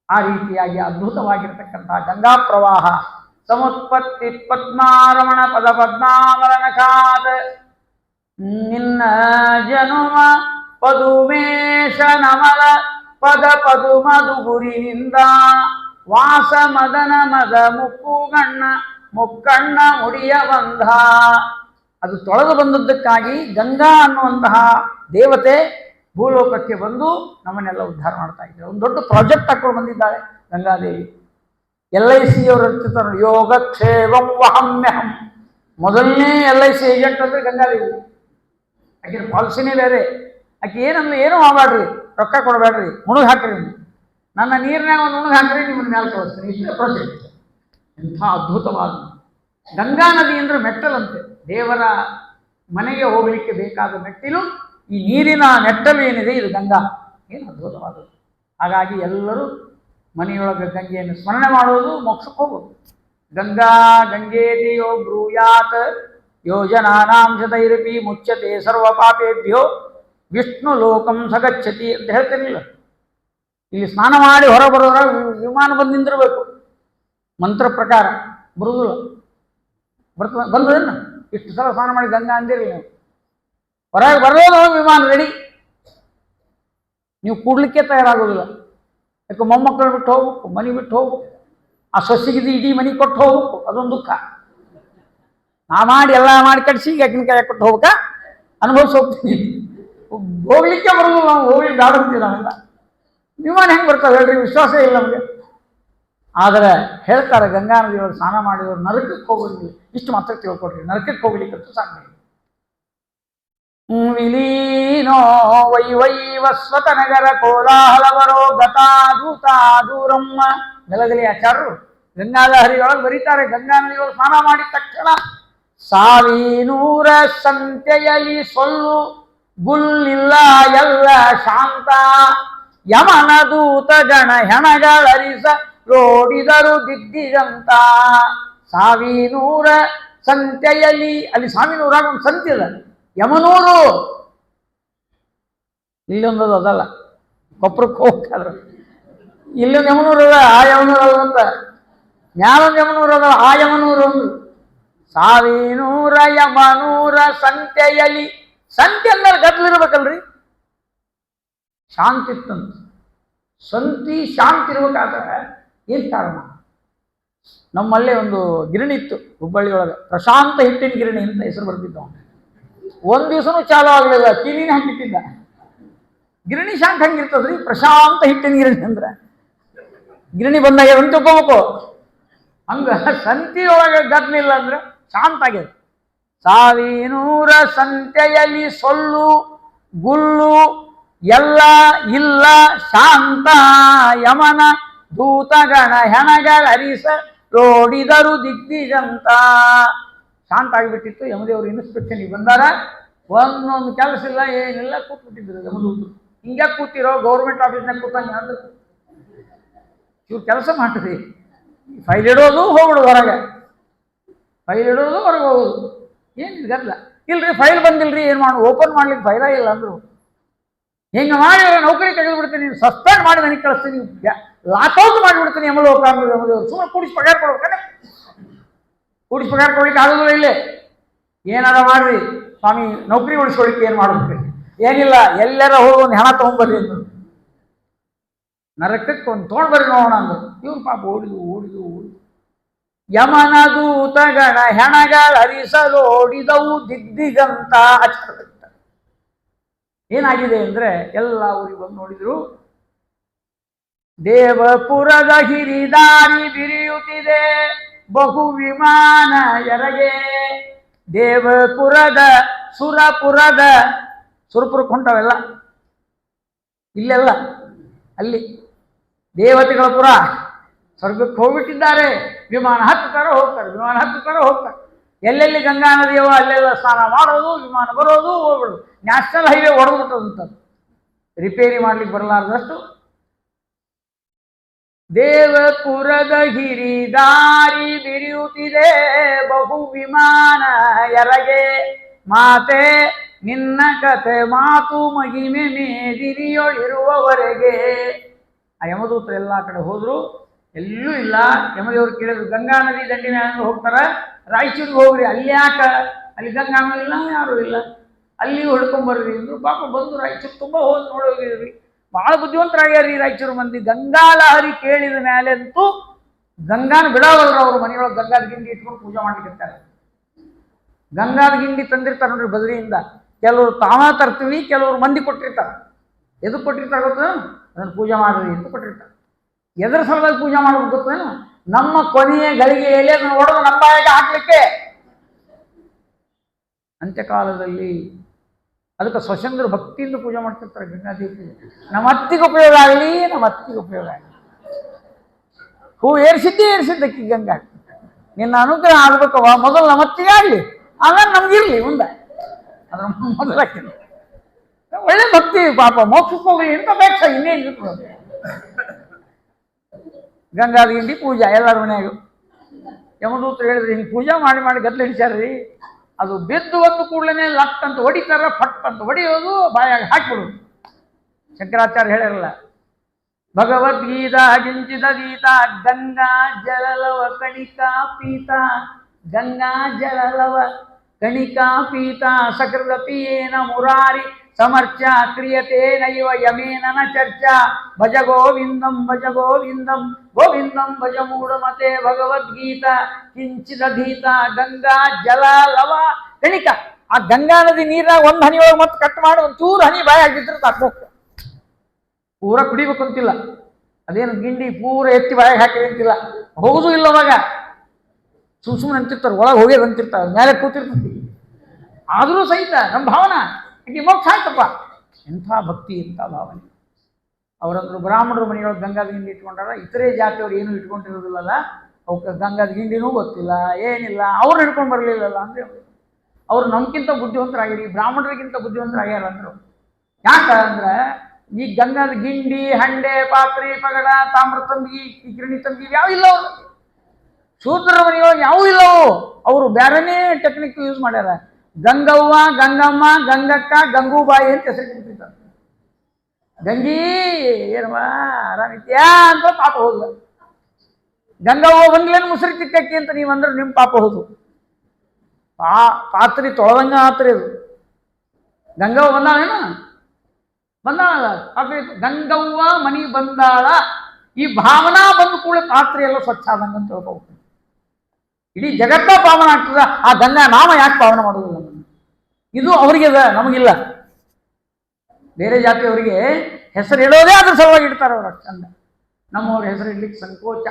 ಆ ರೀತಿಯಾಗಿ ಅದ್ಭುತವಾಗಿರತಕ್ಕಂತಹ ಗಂಗಾ ಪ್ರವಾಹ ಸಮುತ್ಪತ್ತಿ ಪದ್ಮಾರಮಣ ಪದ ಪದ್ಮಾವಲನಖಾತ್ ನಿನ್ನ ಜನುಮ ಪದುಮೇಶ ನಮಲ ಪದ ಪದುಮದು ಗುರಿನಿಂದ ವಾಸ ಮದನ ಮದ ಮುಕ್ಕಣ್ಣ ಮುಡಿಯ ಬಂಧ. ಅದು ತೊಳೆದು ಬಂದದ್ದಕ್ಕಾಗಿ ಗಂಗಾ ಅನ್ನುವಂತಹ ದೇವತೆ ಭೂಲೋಕಕ್ಕೆ ಬಂದು ನಮ್ಮನ್ನೆಲ್ಲ ಉದ್ಧಾರ ಮಾಡ್ತಾ ಇದ್ದಾರೆ. ಒಂದು ದೊಡ್ಡ ಪ್ರಾಜೆಕ್ಟ್ ಹಾಕೊಂಡು ಬಂದಿದ್ದಾಳೆ ಗಂಗಾದೇವಿ. LIC ಅವರು ಇರ್ತಿರ್ತಾರೆ, ಯೋಗಕ್ಷೇಮಂ ವಹಮ್ಯಹಂ. ಮೊದಲನೇ LIC ಏಜೆಂಟ್ ಅಂದ್ರೆ ಗಂಗಾದೇವಿ. ಆಕೆ ಪಾಲಿಸಿನೇ ಬೇರೆ. ಆಕೆ ಏನೂ ಮಾಡಬೇಡ್ರಿ, ರೊಕ್ಕ ಕೊಡಬೇಡ್ರಿ, ಮುಳುಗ್ ಹಾಕ್ರಿ, ನನ್ನ ನೀರಿನಾಗ ಒಂದು ಮುಳುಗ್ ಹಾಕ್ರಿ, ನಿಮ್ಮನ್ನ ಮೇಲೆ ಕಳಿಸ್ತೀನಿ. ಇಷ್ಟೇ ಪ್ರಾಜೆಕ್ಟ್. ಎಂಥ ಅದ್ಭುತವಾದ ಗಂಗಾ ನದಿ ಅಂದರೆ ಮೆಟ್ಟಲಂತೆ. ದೇವರ ಮನೆಗೆ ಹೋಗಲಿಕ್ಕೆ ಬೇಕಾದ ಮೆಟ್ಟಿಲು ಈ ನೀರಿನ ನೆಟ್ಟಲು ಏನಿದೆ, ಇದು ಗಂಗಾ. ಏನು ಅದ್ಭುತವಾದದ್ದು. ಹಾಗಾಗಿ ಎಲ್ಲರೂ ಮನೆಯೊಳಗೆ ಗಂಗೆಯನ್ನು ಸ್ಮರಣೆ ಮಾಡೋದು, ಮೋಕ್ಷಕ್ಕೆ ಹೋಗೋದು. ಗಂಗಾ ಗಂಗೇತಿಯೋ ಬ್ರೂಯಾತ್ ಯೋಜನಾನಾಂ ಶತೈರಪಿ ಮುಚ್ಯತೆ ಸರ್ವ ಪಾಪೇಭ್ಯೋ ವಿಷ್ಣು ಲೋಕಂ ಸಗಚ್ಚತಿ ಅಂತ ಹೇಳ್ತಿರ್ಲಿಲ್ಲ. ಇಲ್ಲಿ ಸ್ನಾನ ಮಾಡಿ ಹೊರ ಬರೋದ್ರ ವಿಮಾನ ಬಂದು ನಿಂದಿರಬೇಕು. ಮಂತ್ರ ಪ್ರಕಾರ ಬರುವುದಿಲ್ಲ. ಬಂದದೇನು ಇಷ್ಟು ಸಲ ಸ್ನಾನ ಮಾಡಿ ಗಂಗಾ ಅಂದಿರಲಿ. ನೀವು ಹೊರಗೆ ಬರೋದು ವಿಮಾನ ರೆಡಿ. ನೀವು ಕೂಡ್ಲಿಕ್ಕೆ ತಯಾರಾಗೋದಿಲ್ಲ. ಯಾಕೆ ಮೊಮ್ಮಕ್ಕಳು ಬಿಟ್ಟು ಹೋಗ್ಬೇಕು, ಮನೆ ಬಿಟ್ಟು ಹೋಗ್ಬೇಕು, ಆ ಸೊಸೆಗಿದ್ದು ಇಡೀ ಮನೆ ಕೊಟ್ಟು ಹೋಗ್ಬೇಕು. ಅದೊಂದು ದುಃಖ. ನಾ ಮಾಡಿ ಎಲ್ಲ ಮಾಡಿ ಕಡಿಸಿ ಯಾಕಿನ ಕೈ ಕೊಟ್ಟು ಹೋಗ್ಬೇಕಾ, ಅನುಭವಿಸಿ ಹೋಗ್ತೀನಿ. ಹೋಗ್ಲಿಕ್ಕೆ ಬರೋದು, ನಾವು ಹೋಗ್ಲಿ ಬೇಡ ಅಂತೀವಿ ನಾವೆಲ್ಲ. ವಿಮಾನ ಹೆಂಗೆ ಬರ್ತಾವೆ ಹೇಳ್ರಿ, ವಿಶ್ವಾಸ ಇಲ್ಲ ನಮಗೆ. ಆದರೆ ಹೇಳ್ತಾರೆ ಗಂಗಾ ನದಿಯೊಳಗೆ ಸ್ನಾನ ಮಾಡಿದವರು ನರಕಕ್ಕೆ ಹೋಗೋದಿಲ್ಲ. ಇಷ್ಟು ಮಾತ್ರ ತಿಳ್ಕೊಡ್ರಿ, ನರಕಕ್ಕೆ ಹೋಗ್ಲಿಕ್ಕಂತೂ ಸಾಧ್ಯ. ವಿಲೀನೋ ವೈವಸ್ವತ ನಗರ ಕೋಲಾಹಲವರೋ ಗತಾದೂತಾ ದೂರಮ್ಮ. ನೆಲಗಲಿ ಆಚಾರ್ಯರು ಗಂಗಾಧರಿಯೊಳಗೆ ಬರೀತಾರೆ, ಗಂಗಾ ನದಿಯೊಳಗೆ ಸ್ನಾನ ಮಾಡಿದ ತಕ್ಷಣ ಸಾವಿನೂರ ಸಂತೆಯಲ್ಲಿ ಸೊಲ್ಲು ಗುಲ್ಲಿಲ್ಲ ಎಲ್ಲ ಶಾಂತ. ಯಮನ ದೂತ ಗಣ ಹೆಣಗಳರಿಸ ರೋಡಿದರು ದಿಗ್ದಿಗಂತ. ಸಾವಿನೂರ ಸಂತೆಯಲ್ಲಿ, ಅಲ್ಲಿ ಸಾವಿನೂರಾಗ ಒಂದು ಸಂತೆ ಇದೆ, ಯಮನೂರು. ಇಲ್ಲೊಂದು ಅದಲ್ಲ, ಕೊಪ್ಪರಕ್ಕೆ ಹೋಗ್ತಾರ. ಇಲ್ಲೊಂದು ಯಮನೂರು ಅದ, ಆ ಯಮನೂರು ಅದ ಅಂತ. ಮ್ಯಾಲೊಂದು ಯಮನೂರು ಅದ, ಆ ಯಮನೂರು ಒಂದು. ಸಾವಿನೂರ ಯಮನೂರ ಸಂತೆಯಲ್ಲಿ. ಸಂತೆ ಅಂದ್ರೆ ಗದ್ಲಿರ್ಬೇಕಲ್ರಿ, ಶಾಂತಿ ಇತ್ತಂತ. ಸಂತಿ ಶಾಂತಿ ಇರ್ಬೇಕಾದ್ರೆ ಏನು ಕಾರಣ? ನಮ್ಮಲ್ಲೇ ಒಂದು ಗಿರಣಿ ಇತ್ತು ಹುಬ್ಬಳ್ಳಿಯೊಳಗೆ, ಪ್ರಶಾಂತ ಹಿಟ್ಟಿನ ಗಿರಣಿ ಅಂತ ಹೆಸರು ಬರ್ತಿದ್ದ. ಒಂದು ದಿವಸನೂ ಚಾಲು ಆಗಲಿಲ್ಲ, ಕಿಲಿನ ಹಾಕಿಟ್ಟಿದ್ದ. ಗಿರಣಿ ಶಾಂತ ಹಂಗಿರ್ತದ್ರಿ, ಪ್ರಶಾಂತ ಹಿಟ್ಟಿನ ಗಿರಣಿ ಅಂದ್ರೆ. ಗಿರಣಿ ಬಂದಾಗ ಅಂತ ತಿಳ್ಕೋಬೇಕು. ಹಂಗ ಸಂತಿಯೊಳಗೆ ಗದ್ಲಿಲ್ಲ ಅಂದ್ರೆ ಶಾಂತ ಆಗಿದೆ. ಸಾವಿನೂರ ಸಂತೆಯಲ್ಲಿ ಸೊಲ್ಲು ಗುಲ್ಲು ಎಲ್ಲ ಇಲ್ಲ ಶಾಂತ. ಯಮನ ದೂತಗಣ ಹೆಣಗಳ ಹರಿಸ ರೋಡಿದರು ದಿಗ್ದಿಗಂತ. ಶಾಂತ ಆಗಿಬಿಟ್ಟಿತ್ತು. ಯಮದೇವರು ಇನ್ಸ್ಪೆಕ್ಷನ್ಗೆ ಬಂದಾರ. ಒಂದೊಂದು ಕೆಲಸ ಇಲ್ಲ, ಏನಿಲ್ಲ, ಕೂತ್ಬಿಟ್ಟಿದ್ರು ಯಮದೂತರು. ಹಿಂಗೆ ಕೂತಿರೋ ಗೌರ್ಮೆಂಟ್ ಆಫೀಸ್ನಾಗ ಕೂತಂಗೆ ಅಂದ್ರೆ ಇವ್ರು ಕೆಲಸ ಮಾಡ್ತೀರಿ. ಫೈಲ್ ಇಡೋದು, ಹೋಗ್ಬಿಡೋದು ಹೊರಗೆ, ಫೈಲ್ ಇಡೋದು, ಹೊರಗೆ ಹೋಗೋದು. ಏನಿದೆ ಗದ್ಲ ಇಲ್ರಿ, ಫೈಲ್ ಬಂದಿಲ್ರಿ, ಏನು ಮಾಡು, ಓಪನ್ ಮಾಡ್ಲಿಕ್ಕೆ ಫೈಲ ಇಲ್ಲ ಅಂದರು. ಹಿಂಗೆ ಮಾಡಿ ನೌಕರಿ ತೆಗೆದುಬಿಡ್ತೀನಿ, ಸಸ್ಪೆಂಡ್ ಮಾಡಿ ನನಗೆ ಕಳಿಸ್ತೀನಿ, ಲಾಕೌಟ್ ಮಾಡಿಬಿಡ್ತೀನಿ ಯಮಲೋಕ ಅಂದ್ರೆ ಯಮದೇವರು. ಸುಮ್ಮನೆ ಕೂಡಿಸಿ ಪಗಾರ ಕೊಡ್ಬೇಕಂದ್ರೆ ಕೂಡಿಸಿ ಪಗಾರ ಕೊಡ್ಲಿಕ್ಕೆ ಆಗೋದಿಲ್ಲ. ಇಲ್ಲೇ ಏನಾರ ಮಾಡ್ರಿ ಸ್ವಾಮಿ, ನೌಕರಿ ಉಳಿಸ್ಕೊಳ್ಳಿಕ್ಕೆ ಏನು ಮಾಡ್ಬೇಕು? ಏನಿಲ್ಲ, ಎಲ್ಲರ ಹೋಗಿ ಒಂದು ಹೆಣ ತೊಗೊಂಡ್ಬರ್ರಿ ಅಂದರು. ನರಕಕ್ಕೆ ಒಂದು ತೊಗೊಂಡ್ಬರ್ರಿ ನೋಡೋಣ ಅಂದರು. ಇವ್ರು ಪಾಪ ಓಡಿದು ಯಮನ ದೂತಗಣ ಹೆಣಗಳ ಹರಿಸಲು ಓಡಿದವು ದಿಗ್ದಿಗಂತ. ಆಚಾರ ಏನಾಗಿದೆ ಅಂದ್ರೆ ಎಲ್ಲ ಊರಿಗೆ ಬಂದು ನೋಡಿದ್ರು. ದೇವಪುರದ ಹಿರಿದಾರಿ ಬಿರಿಯುತ್ತಿದೆ ಬಹು ವಿಮಾನ ಎರಗೆ. ದೇವಪುರದ ಸುರಪುರಕ್ಕೆ ಹೊಂಟವೆಲ್ಲ, ಇಲ್ಲೆಲ್ಲ ಅಲ್ಲಿ ದೇವತೆಗಳ ಪುರ. ಸ್ವರ್ಗಕ್ಕೆ ಹೋಗ್ಬಿಟ್ಟಿದ್ದಾರೆ. ವಿಮಾನ ಹತ್ತುತ್ತಾರೆ ಹೋಗ್ತಾರೆ. ಎಲ್ಲೆಲ್ಲಿ ಗಂಗಾ ನದಿಯವ ಅಲ್ಲೆಲ್ಲ ಸ್ನಾನ ಮಾಡೋದು, ವಿಮಾನ ಬರೋದು, ಹೋಗ್ಬಿಡೋದು. ನ್ಯಾಷನಲ್ ಹೈವೇ ಹೊಡೆದ್ಬಿಟ್ಟದಂಥದ್ದು, ರಿಪೇರಿ ಮಾಡ್ಲಿಕ್ಕೆ ಬರಲಾರ್ದಷ್ಟು. ದೇವಪುರದ ಹಿರಿದಾರಿ ಬಿರಿಯುತ್ತಿದೆ ಬಹು ವಿಮಾನ ಎರಗೆ. ಮಾತೆ ನಿನ್ನ ಕಥೆ ಮಾತು ಮಹಿಮೆ ಮೇದಿನಿಯೊಳಿರುವವರೆಗೆ. ಆ ಯಮದೂತರು ಎಲ್ಲ ಕಡೆ ಹೋದ್ರು, ಎಲ್ಲೂ ಇಲ್ಲ. ಯಮದೇವರು ಕೇಳಿದ್ರು, ಗಂಗಾ ನದಿ ದಂಡಿನ ಹೋಗ್ತಾರ, ರಾಯಚೂರಿಗೆ ಹೋಗ್ರಿ. ಅಲ್ಲಿ ಯಾಕ? ಅಲ್ಲಿ ಗಂಗಾ ನದಿ ಇಲ್ಲ, ಯಾರೂ ಇಲ್ಲ. ಅಲ್ಲಿ ಹೊಡ್ಕೊಂಬರ್ರಿ ಅಂದ್ರು. ಪಾಪ ಬಂದು ರಾಯಚೂರು ತುಂಬ ಹೋಗಿ ನೋಡೋಗಿದ್ರಿ. ಬಹಳ ಬುದ್ಧಿವಂತರಾಗ್ಯಾರ ಈ ರಾಯಚೂರು ಮಂದಿ. ಗಂಗಾ ಲಹರಿ ಕೇಳಿದ ಮೇಲೆ ಅಂತೂ ಗಂಗಾನ ಬಿಡೋವಲ್ರು. ಅವ್ರ ಮನೆಯೊಳಗೆ ಗಂಗಾದ ಗಿಂಡಿ ಇಟ್ಕೊಂಡು ಪೂಜೆ ಮಾಡ್ಲಿಕ್ಕಿರ್ತಾರೆ. ಗಂಗಾದ ಗಿಂಡಿ ತಂದಿರ್ತಾರೆ ನೋಡ್ರಿ ಬದರಿಯಿಂದ. ಕೆಲವರು ತಾವ ತರ್ತೀವಿ, ಕೆಲವರು ಮಂದಿ ಕೊಟ್ಟಿರ್ತಾರೆ. ಎದಕ್ಕೆ ಕೊಟ್ಟಿರ್ತಾರೆ ಗೊತ್ತ? ಅದನ್ನು ಪೂಜೆ ಮಾಡ್ರಿ ಅಂತ ಕೊಟ್ಟಿರ್ತಾರೆ. ಎದರ ಸಲುವಾಗಿ ಪೂಜೆ ಮಾಡೋದು ಗೊತ್ತೇನು? ನಮ್ಮ ಕೊನೆಯ ಗಳಿಗೆಯಲ್ಲಿ ಅದನ್ನು ಹೊಡೆದು ನಮ್ಮ ಬಾಯಿಗೆ ಹಾಕ್ಲಿಕ್ಕೆ. ಅಂತ್ಯಕಾಲದಲ್ಲಿ ಅದಕ್ಕೆ ಸ್ವಚಂದ್ರ ಭಕ್ತಿಯಿಂದ ಪೂಜೆ ಮಾಡ್ತಿರ್ತಾರೆ ಗಂಗಾದೇವಿ ಪೂಜೆ. ನಮ್ಮ ಅತ್ತಿಗೆ ಉಪಯೋಗ ಆಗಲಿ, ನಮ್ಮ ಅತ್ತಿಗೆ ಉಪಯೋಗ ಆಗಲಿ. ಹೂ ಏರ್ಸಿದ್ದಕ್ಕಿ ಗಂಗಾ. ನಿನ್ನ ಅನುಗ್ರಹ ಆಗ್ಬೇಕವ, ಮೊದಲು ನಮ್ಮ ಅತ್ತಿಗೆ ಆಗಲಿ, ಆಮೇಲೆ ನಮ್ಗಿರ್ಲಿ ಮುಂದೆ. ಅದ್ರ ಮೊದಲಾಕಿ ಒಳ್ಳೆ ಭಕ್ತಿ. ಪಾಪ ಮೋಕ್ಷಕ್ಕೆ ಹೋಗ್ಲಿ ಅಂತ ಬೇಕ, ಇನ್ನೇನು ಗಂಗಾದ ಗಿಂಡಿ ಪೂಜಾ ಎಲ್ಲರ ಮನೆಯಾಗ. ಯಮದೂತರು ಹೇಳಿದ್ರೆ ಹಿಂಗೆ ಪೂಜೆ ಮಾಡಿ ಮಾಡಿ ಗದ್ಲು ಹಿಡಿಸ್ಯಾರ್ರಿ. ಅದು ಬಿದ್ದು ಒಂದು ಕೂಡಲೇ ಲಟ್ ಅಂತ ಹೊಡಿತಾರ, ಫಟ್ ಅಂತ ಹೊಡಿಯೋದು, ಬಾಯಾಗ ಹಾಕಿಬಿಡೋದು. ಶಂಕರಾಚಾರ್ಯ ಹೇಳಿರಲ್ಲ, ಭಗವದ್ಗೀತಾ ಗಿಂಚಿದ ಗೀತಾ ಗಂಗಾ ಜಲಲವ ಕಣಿಕಾ ಪೀತ, ಗಂಗಾ ಜಲಲವ ಕಣಿಕಾ ಪೀತ ಸಕೃದಪಿಯೇನ ಮುರಾರಿ ಸಮರ್ಚ ಕ್ರಿಯತೆ ನೈವ ಯಮೇನ ಚರ್ಚಾ ಭಜ ಗೋವಿಂದಂ ಗೋವಿಂದಂ ಭಜ ಮೂಢಮತೆ ಭಗವದ್ಗೀತಾ ಕಿಂಚಿದಧೀತ ಗಂಗಾ ಜಲ ಲವ ಕಣಿಕ. ಆ ಗಂಗಾ ನದಿ ನೀರಾಗ ಒಂದು ಹನಿ ಒಳಗೆ ಮತ್ತೆ ಕಟ್ ಮಾಡಿ ಒಂಚೂರು ಹನಿ ಬಾಯಿ ಆಗಿದ್ರೆ ಸಾಕ್ಬೇಕು. ಪೂರ ಕುಡಿಬೇಕು ಅಂತಿಲ್ಲ. ಅದೇನು ಗಿಂಡಿ ಪೂರ ಎತ್ತಿ ಬಾಯಿಗೆ ಹಾಕಿ ಅಂತಿಲ್ಲ, ಹೋಗುದು ಇಲ್ಲ. ಅವಾಗ ಸುಮ್ಮನೆ ಅಂತಿರ್ತಾರೆ, ಒಳಗೆ ಹೋಗ್ಯದ ಅಂತಿರ್ತಾರೆ, ಮೇಲೆ ಕೂತಿರ್ತೀವಿ. ಆದರೂ ಸಹಿತ ನಮ್ಮ ಭಾವನಾ ಈಗ ಮೋಕ್ಷ ಆಯ್ತಪ್ಪ. ಎಂಥ ಭಕ್ತಿ, ಎಂಥ ಭಾವನೆ. ಅವರಂದ್ರು ಬ್ರಾಹ್ಮಣರು ಮನೆಯೊಳಗೆ ಗಂಗಾದ ಗಿಂಡಿ ಇಟ್ಕೊಂಡಾರ, ಇತರೆ ಜಾತಿಯವ್ರು ಏನೂ ಇಟ್ಕೊಂಡಿರೋದಿಲ್ಲಲ್ಲ, ಅವಕ್ಕೆ ಗಂಗಾದ ಗಿಂಡಿನೂ ಗೊತ್ತಿಲ್ಲ, ಏನಿಲ್ಲ, ಅವ್ರು ಹಿಡ್ಕೊಂಡು ಬರಲಿಲ್ಲಲ್ಲ ಅಂದರೆ ಅವ್ರು ನಮ್ಗಿಂತ ಬುದ್ಧಿವಂತರಾಗಿರಿ, ಬ್ರಾಹ್ಮಣರಿಗಿಂತ ಬುದ್ಧಿವಂತರಾಗ್ಯಾರ ಅಂದರು. ಯಾಕಂದ್ರೆ ಈ ಗಂಗಾದ ಗಿಂಡಿ, ಹಂಡೆ, ಪಾತ್ರೆ, ಪಗಡ, ತಾಮ್ರ ತಂಬಿಗೆ, ಕಿರಣಿ ತಂಬಿಗೆ ಯಾವ ಇಲ್ಲ. ಅವರು ಶೂದ್ರರ ಮನೆಯೊಳಗೆ ಯಾವ ಇಲ್ಲವು. ಅವರು ಬೇರೆನೇ ಟೆಕ್ನಿಕ್ ಯೂಸ್ ಮಾಡ್ಯಾರ. ಗಂಗವ್ವ, ಗಂಗಮ್ಮ, ಗಂಗಕ್ಕ, ಗಂಗೂಬಾಯಿ ಅಂತ ಹೆಸರು ಕೊಡ್ತಿದ್ದಾರೆ. ಗಂಗಿ ಏನವ ಆರಾಮಿದ್ಯಾ ಅಂತ ಪಾಪ ಹೋದ್ಲ. ಗಂಗವ್ವ ಬಂದ್ಲೇನು ಮುಸುರಿ ತಿಕ್ಕಕ್ಕಿ ಅಂತ ನೀವು ಅಂದ್ರೆ ನಿಮ್ಮ ಪಾಪ ಹೋದು. ಪಾತ್ರಿ ತೊಳೆದಂಗ ಆತ್ರಿ ಅದು. ಗಂಗವ್ವ ಬಂದಾಳೇನು? ಬಂದಾಳ. ಪಾತ್ರಿ ಗಂಗವ್ವ ಮನಿ ಬಂದಾಳ. ಈ ಭಾವನಾ ಬಂದ ಕೂಡಲೇ ಪಾತ್ರೆ ಎಲ್ಲ ಸ್ವಚ್ಛ ಆದಂಗ ಅಂತ ತಿಳ್ಕೊಬೇಕು. ಇಡೀ ಜಗತ್ತ ಪಾವನ ಆಗ್ತದ. ಆ ಗಂಗಾ ನಾಮ ಯಾಕೆ ಪಾವನ ಮಾಡೋದಿಲ್ಲ? ಇದು ಅವರಿಗೆದ, ನಮಗಿಲ್ಲ. ಬೇರೆ ಜಾತಿಯವರಿಗೆ ಹೆಸರು ಇಡೋದೇ ಅದ್ರ ಸಲುವಾಗಿ ಇಡ್ತಾರೆ ಅವ್ರ ಚಂದ. ನಮ್ಮವ್ರ ಹೆಸರು ಇಡ್ಲಿಕ್ಕೆ ಸಂಕೋಚ.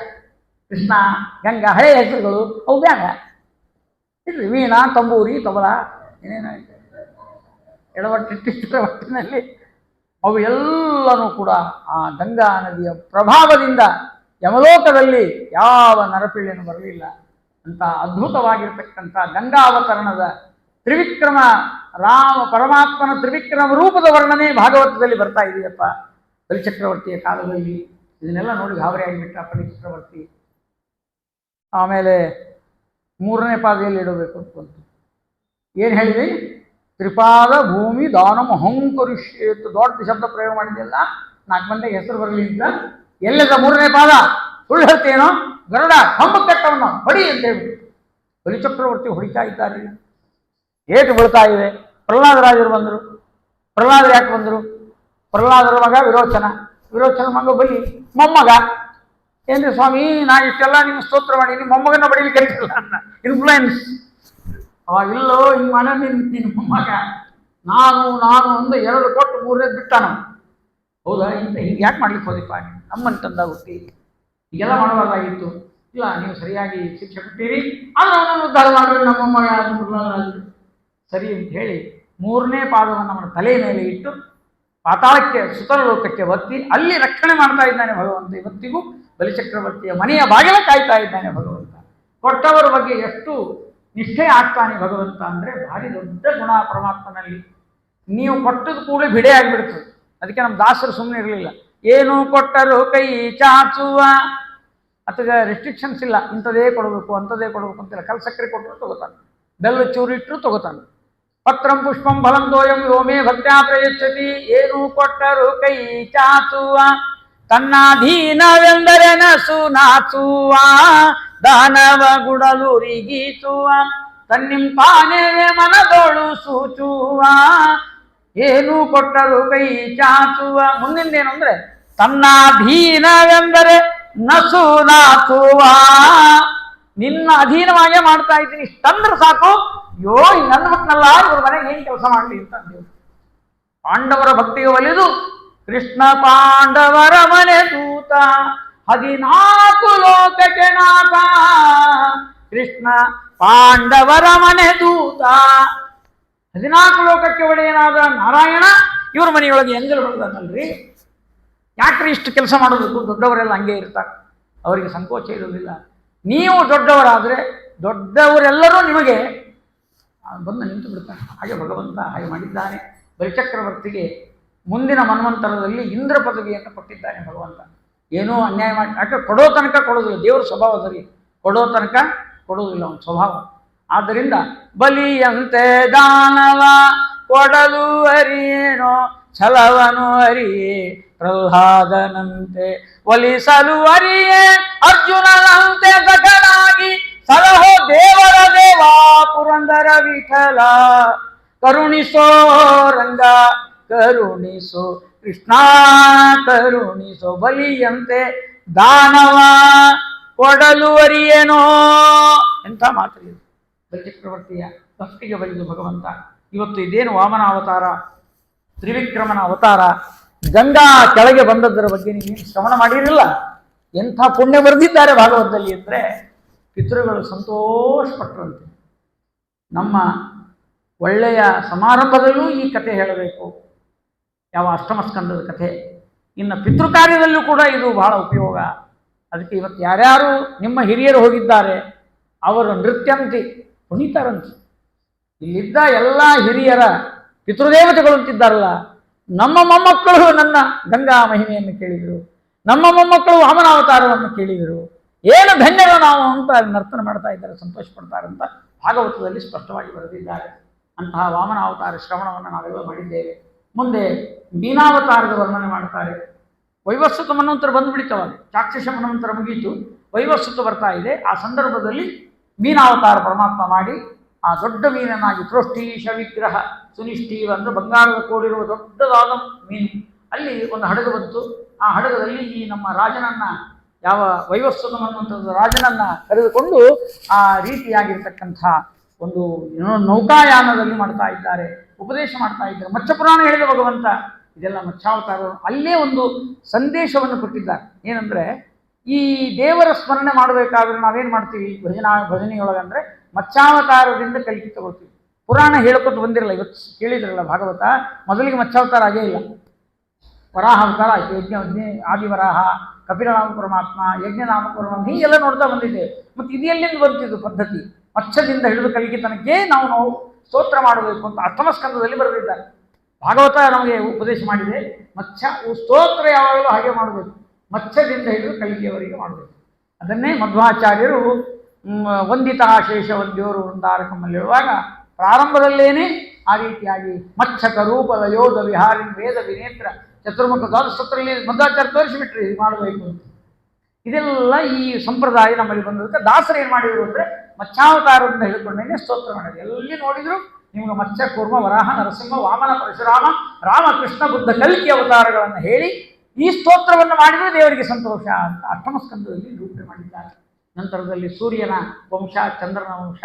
ಕೃಷ್ಣ, ಗಂಗಾ ಹಳೆಯ ಹೆಸರುಗಳು ಅವು ಬ್ಯಾಗ ಇಡ್ರಿ. ವೀಣಾ, ತಂಬೂರಿ, ತಬಲ ಏನೇನೋ ಎಡವಟ್ಟಿಟ್ಟಿರ್ತಾರೆ ಒಟ್ಟಿನಲ್ಲಿ. ಅವು ಎಲ್ಲನೂ ಕೂಡ ಆ ಗಂಗಾ ನದಿಯ ಪ್ರಭಾವದಿಂದ ಯಮಲೋಕದಲ್ಲಿ ಯಾವ ನರಪಿಳ್ಳೆನೂ ಬರಲಿಲ್ಲ ಅಂತ ಅದ್ಭುತವಾಗಿರ್ತಕ್ಕಂಥ ಗಂಗಾವತರಣದ ತ್ರಿವಿಕ್ರಮ ರಾಮ ಪರಮಾತ್ಮನ ತ್ರಿವಿಕ್ರಮ ರೂಪದ ವರ್ಣನೆ ಭಾಗವತದಲ್ಲಿ ಬರ್ತಾ ಇದೆಯಪ್ಪ. ಬಲಿಚಕ್ರವರ್ತಿಯ ಕಾಲದಲ್ಲಿ ಇದನ್ನೆಲ್ಲ ನೋಡಿ ಗಾಬರಿ ಆಗಿಬಿಟ್ಟ ಬಲಿಚಕ್ರವರ್ತಿ. ಆಮೇಲೆ 3ನೇ ಪಾದೆಯಲ್ಲಿ ಇಡಬೇಕು ಅಂತ ಏನು ಹೇಳಿದೆ? ತ್ರಿಪಾದ ಭೂಮಿ ದಾನಮ ಹಂಕರಿಷ್ಯೇತ್. ದೊಡ್ಡ ಶಬ್ದ ಪ್ರಯೋಗ ಮಾಡಿದೆಯಲ್ಲ, 4 ಮಂದಿಗೆ ಹೆಸರು ಬರಲಿ ಅಂತ. ಎಲ್ಲದ 3ನೇ ಪಾದ? ಸುಳ್ಳು ಹೇಳ್ತೇನೋ, ಗರುಡ ಕಂಬ ಕಟ್ಟವನ್ನ ಹೊಡಿ ಅಂತ ಹೇಳ್ಬಿಟ್ಟು ಬಲಿಚಕ್ರವರ್ತಿ ಹೊಡಿತಾ ಇದ್ದಾರೆ. ಏಟು ಬೀಳ್ತಾ ಇವೆ. ಪ್ರಹ್ಲಾದರಾಜರು ಬಂದರು. ಪ್ರಹ್ಲಾದರು ಯಾಕೆ ಬಂದರು? ಪ್ರಹ್ಲಾದರ ಮಗ ವಿರೋಚನ, ವಿರೋಚನ ಮಗ ಬಲಿ ಮೊಮ್ಮಗ. ಏನ್ರಿ ಸ್ವಾಮಿ, ನಾ ಇಷ್ಟೆಲ್ಲ ನಿಮ್ಮ ಸ್ತೋತ್ರ ಮಾಡಿ ನಿಮ್ಮ ಮೊಮ್ಮಗನ ಬಡಿಲಿಕ್ಕೆ ಕಟ್ಟಿಲ್ಲ ಅನ್ನ ಇನ್ಫ್ಲೂಯೆನ್ಸ್. ಅವಾಗಿಲ್ಲೋ ಹಿಂಗೆ ಮಾಡ ನಿನ್ನ ಮೊಮ್ಮಗ ನಾನು ಒಂದು 2 ಕೊಟ್ಟು 3ನೇ ಬಿಟ್ಟಾನ. ಹೌದಾ? ಹಿಂಗೆ ಯಾಕೆ ಮಾಡ್ಲಿಕ್ಕೆ ಹೋದಿಪ್ಪ, ನಮ್ಮನ್ನು ತಂದ ಹುಟ್ಟಿ ಹೀಗೆಲ್ಲ ಮಾಡಬಾರ್ದಾಗಿತ್ತು. ಇಲ್ಲ, ನೀವು ಸರಿಯಾಗಿ ಶಿಕ್ಷೆ ಕೊಟ್ಟಿರಿ, ಆದ್ರೆ ಅವನನ್ನು ಉದ್ಧಾರ ಮಾಡಿರಿ ನಮ್ಮ ಮೊಮ್ಮಗ ಪ್ರಹ್ಲಾದರಾಜರು. ಸರಿ ಅಂತ ಹೇಳಿ 3ನೇ ಪಾದವನ್ನು ಅವನ ತಲೆಯ ಮೇಲೆ ಇಟ್ಟು ಪಾತಾಳಕ್ಕೆ ಸುತರ ಲೋಕಕ್ಕೆ ಒತ್ತಿ ಅಲ್ಲಿ ರಕ್ಷಣೆ ಮಾಡ್ತಾ ಇದ್ದಾನೆ ಭಗವಂತ. ಇವತ್ತಿಗೂ ಬಲಿಚಕ್ರವರ್ತಿಯ ಮನೆಯ ಬಾಗಿಲ ಕಾಯ್ತಾ ಇದ್ದಾನೆ ಭಗವಂತ. ಕೊಟ್ಟವರ ಬಗ್ಗೆ ಎಷ್ಟು ನಿಷ್ಠೆ ಆಗ್ತಾನೆ ಭಗವಂತ ಅಂದರೆ ಭಾರಿ ದೊಡ್ಡ ಗುಣ ಪರಮಾತ್ಮನಲ್ಲಿ. ನೀವು ಕೊಟ್ಟದ ಕೂಡಲೇ ಬಿಡೆ ಆಗಿಬಿಡ್ತದೆ. ಅದಕ್ಕೆ ನಮ್ಮ ದಾಸರು ಸುಮ್ಮನೆ ಇರಲಿಲ್ಲ. ಏನು ಕೊಟ್ಟರು ಕೈ ಚಾಚುವ, ಅಥವಾ ರೆಸ್ಟ್ರಿಕ್ಷನ್ಸ್ ಇಲ್ಲ, ಇಂಥದೇ ಕೊಡಬೇಕು ಅಂಥದ್ದೇ ಕೊಡಬೇಕು ಅಂತಿಲ್ಲ. ಕಲ್ ಸಕ್ಕರೆ ಕೊಟ್ಟರು ತಗೋತಾನೆ, ಬೆಲ್ಲ ಚೂರು ಇಟ್ಟರು ತಗೋತಾನೆ. ಪತ್ರಂ ಪುಷ್ಪಂ ಫಲಂ ತೋಯಂ ಯೋಮೇ ಭಕ್ತ್ಯಾ ಪ್ರಯಚ್ಛತಿ. ಏನು ಕೊಟ್ಟರು ಕೈ ಚಾಚುವ, ತನ್ನಾಧೀನವೆಂದರೆ ನಸು ನಾಚುವ, ದಾನವ ಗುಡಲು ರಿಗೀಚುವ. ತನ್ನಿಂಪಾನೇ ಮನದೋಳು ಸೂಚುವ, ಏನು ಕೊಟ್ಟರು ಕೈ ಚಾಚುವ. ಮುಂದಿಂದೇನು ಅಂದ್ರೆ ತನ್ನಾಧೀನವೆಂದರೆ ನಸು ನಾಚುವ, ನಿನ್ನ ಅಧೀನವಾಗೇ ಮಾಡ್ತಾ ಇದ್ದೀನಿ ಇಷ್ಟಂದ್ರೆ ಸಾಕು, ಯೋ ನನ್ನ ಮಕ್ಕಳಲ್ಲ ಇವ್ರ ಮನೆಗೆ ಏನ್ ಕೆಲಸ ಮಾಡಲಿ ಅಂತ ಅಂದೇವು. ಪಾಂಡವರ ಭಕ್ತಿಗೆ ಒಲಿದು ಕೃಷ್ಣ ಪಾಂಡವರ ಮನೆ ದೂತ, 14 ಲೋಕಕ್ಕೆ ನಾಥ, ಕೃಷ್ಣ ಪಾಂಡವರ ಮನೆ ದೂತ. 14 ಲೋಕಕ್ಕೆ ಒಡೆಯನಾದ ನಾರಾಯಣ ಇವ್ರ ಮನೆಯೊಳಗೆ ಎಂಜಲು ಹೊಡೆದನಲ್ರಿ. ಯಾಕ್ರಿ ಇಷ್ಟು ಕೆಲಸ ಮಾಡೋದಕ್ಕೂ? ದೊಡ್ಡವರೆಲ್ಲ ಹಂಗೆ ಇರ್ತಾರೆ, ಅವರಿಗೆ ಸಂಕೋಚ ಇರುವುದಿಲ್ಲ. ನೀವು ದೊಡ್ಡವರಾದರೆ ದೊಡ್ಡವರೆಲ್ಲರೂ ನಿಮಗೆ ಬಂದು ನಿಂತು ಬಿಡ್ತಾರೆ. ಹಾಗೆ ಭಗವಂತ ಹಾಗೆ ಮಾಡಿದ್ದಾನೆ. ಬಲಿಚಕ್ರವರ್ತಿಗೆ ಮುಂದಿನ ಮನ್ವಂತರದಲ್ಲಿ ಇಂದ್ರ ಪದವಿಯನ್ನು ಕೊಟ್ಟಿದ್ದಾನೆ ಭಗವಂತ. ಏನೂ ಅನ್ಯಾಯ ಮಾಡಿ, ಯಾಕೆ ಕೊಡೋ ತನಕ ಕೊಡೋದಿಲ್ಲ, ದೇವರ ಸ್ವಭಾವದಲ್ಲಿ ಕೊಡೋ ತನಕ ಕೊಡೋದಿಲ್ಲ ಅವನ ಸ್ವಭಾವ. ಆದ್ದರಿಂದ ಬಲಿಯಂತೆ ದಾನವ ಕೊಡಲು ಅರಿಯೇನೋ ಛಲವನು ಅರಿಯೇ, ಪ್ರಹ್ಲಾದನಂತೆ ಒಲಿಸಲು ಅರಿಯೇ, ಅರ್ಜುನನಂತೆ ಸಕಲಾಗಿ ಸಲಹೋ ದೇವರ ದೇವ ಪುರಂದರ ವಿಠಲ. ಕರುಣಿಸೋ ರಂಗ ಕರುಣಿಸೋ ಕೃಷ್ಣ ಕರುಣಿಸೋ, ಬಲಿಯಂತೆ ದಾನವ ಕೊಡಲು ಅರಿಯೇನೋ. ಎಂಥ ಮಾತು ಇದು! ಬಲಿಚಕ್ರವರ್ತಿಯ ಭಕ್ತಿಗೆ ಬಲಿದು ಭಗವಂತ ಇವತ್ತು ಇದೇನು ವಾಮನ ಅವತಾರ, ತ್ರಿವಿಕ್ರಮನ ಅವತಾರ, ಗಂಗಾ ಕೆಳಗೆ ಬಂದದ್ದರ ಬಗ್ಗೆ ನೀವೇನು ಶ್ರವಣ ಮಾಡಿರಲಿಲ್ಲ. ಎಂಥ ಪುಣ್ಯ ಬರೆದಿದ್ದಾರೆ ಭಾಗವತದಲ್ಲಿ ಅಂದರೆ ಪಿತೃಗಳು ಸಂತೋಷಪಟ್ಟರಂತೆ. ನಮ್ಮ ಒಳ್ಳೆಯ ಸಮಾರಂಭದಲ್ಲೂ ಈ ಕಥೆ ಹೇಳಬೇಕು, ಯಾವ ಅಷ್ಟಮ ಸ್ಕಂದದ ಕಥೆ. ಇನ್ನು ಪಿತೃಕಾರ್ಯದಲ್ಲೂ ಕೂಡ ಇದು ಬಹಳ ಉಪಯೋಗ. ಅದಕ್ಕೆ ಇವತ್ತು ಯಾರ್ಯಾರು ನಿಮ್ಮ ಹಿರಿಯರು ಹೋಗಿದ್ದಾರೆ ಅವರು ನೃತ್ಯಂತಿ ಕುಣಿತಾರಂತೆ. ಇಲ್ಲಿದ್ದ ಎಲ್ಲ ಹಿರಿಯರ ಪಿತೃದೇವತೆಗಳು ಅಂತಿದ್ದಾರಲ್ಲ, ನಮ್ಮ ಮೊಮ್ಮಕ್ಕಳು ನನ್ನ ಗಂಗಾ ಮಹಿಮೆಯನ್ನು ಕೇಳಿದರು, ನಮ್ಮ ಮೊಮ್ಮಕ್ಕಳು ವಾಮನಾವತಾರವನ್ನು ಕೇಳಿದರು, ಏನು ಧನ್ಯರು ನಾವು ಅಂತ ನರ್ತನ ಮಾಡ್ತಾ ಇದ್ದಾರೆ, ಸಂತೋಷ ಪಡ್ತಾರಂತ ಭಾಗವತದಲ್ಲಿ ಸ್ಪಷ್ಟವಾಗಿ ಬರೆದಿದ್ದಾರೆ. ಅಂತಹ ವಾಮನಾವತಾರ ಶ್ರವಣವನ್ನು ನಾವೆಲ್ಲ ಮಾಡಿದ್ದೇವೆ. ಮುಂದೆ ಮೀನಾವತಾರದ ವರ್ಣನೆ ಮಾಡ್ತಾರೆ. ವೈವಸ್ವತ ಮನ್ವಂತರ ಬಂದುಬಿಡ್ತವಲ್ಲ, ಚಾಕ್ಷುಷ ಮನ್ವಂತರ ಮುಗೀತು, ವೈವಸ್ವತ ಬರ್ತಾ ಇದೆ. ಆ ಸಂದರ್ಭದಲ್ಲಿ ಮೀನಾವತಾರ ಪರಮಾತ್ಮ ಮಾಡಿ ಆ ದೊಡ್ಡ ಮೀನನ್ನಾಗಿ, ಪ್ರೋಷ್ಠೀಶ ವಿಗ್ರಹ ಸುನಿಷ್ಠೀವ ಅಂದರೆ ಬಂಗಾರದ ಕೂಡಿರುವ ದೊಡ್ಡದಾದ ಮೀನು, ಅಲ್ಲಿ ಒಂದು ಹಡಗು ಬಂತು. ಆ ಹಡಗದಲ್ಲಿ ಈ ನಮ್ಮ ರಾಜನನ್ನ, ಯಾವ ವೈವಸ್ವತ ಅನ್ನುವಂಥದ್ದು ರಾಜನನ್ನ ಕರೆದುಕೊಂಡು ಆ ರೀತಿಯಾಗಿರ್ತಕ್ಕಂಥ ಒಂದು ನೌಕಾಯಾನದಲ್ಲಿ ಮಾಡ್ತಾ ಇದ್ದಾರೆ, ಉಪದೇಶ ಮಾಡ್ತಾ ಇದ್ದಾರೆ. ಮತ್ಸ್ಯಪುರಾಣ ಹೇಳಿದ ಭಗವಂತ ಇದೆಲ್ಲ ಮತ್ಸ್ಯಾವತಾರ. ಅಲ್ಲೇ ಒಂದು ಸಂದೇಶವನ್ನು ಕೊಟ್ಟಿದ್ದಾರೆ. ಏನಂದರೆ, ಈ ದೇವರ ಸ್ಮರಣೆ ಮಾಡಬೇಕಾದ್ರೆ ನಾವೇನು ಮಾಡ್ತೀವಿ ಭಜನೆಯೊಳಗಂದರೆ ಮತ್ಸ್ಯಾವತಾರದಿಂದ ಕಲಿಕೆ ತಗೊಳ್ತೀವಿ. ಪುರಾಣ ಹೇಳ್ಕೊತ ಬಂದಿರಲ್ಲ, ಇವತ್ತು ಕೇಳಿದ್ರಲ್ಲ ಭಾಗವತ, ಮೊದಲಿಗೆ ಮತ್ಸ್ಯಾವತಾರ ಆಗೇ ಇಲ್ಲ, ವರಾಹ ಅವತಾರ ಆಯಿತು, ಆದಿವರಾಹ, ಕಪಿಲನಾಮ ಪರಮಾತ್ಮ, ಯಜ್ಞನಾಮ ಪರಮಾತ್ಮ, ಹೀಗೆಲ್ಲ ನೋಡ್ತಾ ಬಂದಿದ್ದೇವೆ. ಮತ್ತು ಇದು ಎಲ್ಲಿಂದ ಬಂತಿದ್ದು ಪದ್ಧತಿ? ಮತ್ಸ್ಯದಿಂದ ಹಿಡಿದು ಕಲಿಕೆ ತನಕ್ಕೆ ನಾವು ಸ್ತೋತ್ರ ಮಾಡಬೇಕು ಅಂತ ಅಷ್ಟಮ ಸ್ಕಂದದಲ್ಲಿ ಬರೆದಿದ್ದಾರೆ. ಭಾಗವತ ನಮಗೆ ಉಪದೇಶ ಮಾಡಿದೆ, ಮತ್ಸ್ಯ ಸ್ತೋತ್ರ ಯಾವಾಗಲೂ ಹಾಗೆ ಮಾಡಬೇಕು, ಮತ್ಸ್ಯದಿಂದ ಹಿಡಿದು ಕಲಿಕೆಯವರೆಗೆ ಮಾಡಬೇಕು. ಅದನ್ನೇ ಮಧ್ವಾಚಾರ್ಯರು ವಂದಿತಾಶೇಷ ವಂದ್ಯೋರು ವೃಂದಾರಕಮ್ಮಲ್ಲಿ ಹೇಳುವಾಗ ಪ್ರಾರಂಭದಲ್ಲೇನೆ ಆ ರೀತಿಯಾಗಿ ಮತ್ಸ್ಯಕ ರೂಪದ ಯೋಧ ವಿಹಾರಿನ್ ವೇದ ವಿನೇತ್ರ ಚತುರ್ಮುಖ ದ್ವಾದಶೋತ್ತರಲ್ಲಿ ಮಧ್ವಾಚಾರ್ಯ ತೋರಿಸಿಬಿಟ್ರಿ ಇದು ಮಾಡಬೇಕು ಅಂತ. ಇದೆಲ್ಲ ಈ ಸಂಪ್ರದಾಯ ನಮ್ಮಲ್ಲಿ ಬಂದದಕ್ಕೆ ದಾಸರು ಏನು ಮಾಡಿದರು ಅಂದರೆ ಮತ್ಸ್ಯಾವತಾರದಿಂದ ಹಿಡ್ಕೊಂಡೇನೆ ಸ್ತೋತ್ರ ಮಾಡಿದ್ರು. ಎಲ್ಲಿ ನೋಡಿದ್ರು ನಿಮಗೆ ಮತ್ಸ್ಯ, ಕೂರ್ಮ, ವರಾಹ, ನರಸಿಂಹ, ವಾಮನ, ಪರಶುರಾಮ, ರಾಮ, ಕೃಷ್ಣ, ಬುದ್ಧ, ಕಲ್ಕಿ ಅವತಾರಗಳನ್ನು ಹೇಳಿ ಈ ಸ್ತೋತ್ರವನ್ನು ಮಾಡಿದರೆ ದೇವರಿಗೆ ಸಂತೋಷ ಅಂತ ಅಷ್ಟಮ ಸ್ಕಂದದಲ್ಲಿ ನಿರೂಪಣೆ ಮಾಡಿದ್ದಾರೆ. ನಂತರದಲ್ಲಿ ಸೂರ್ಯನ ವಂಶ, ಚಂದ್ರನ ವಂಶ,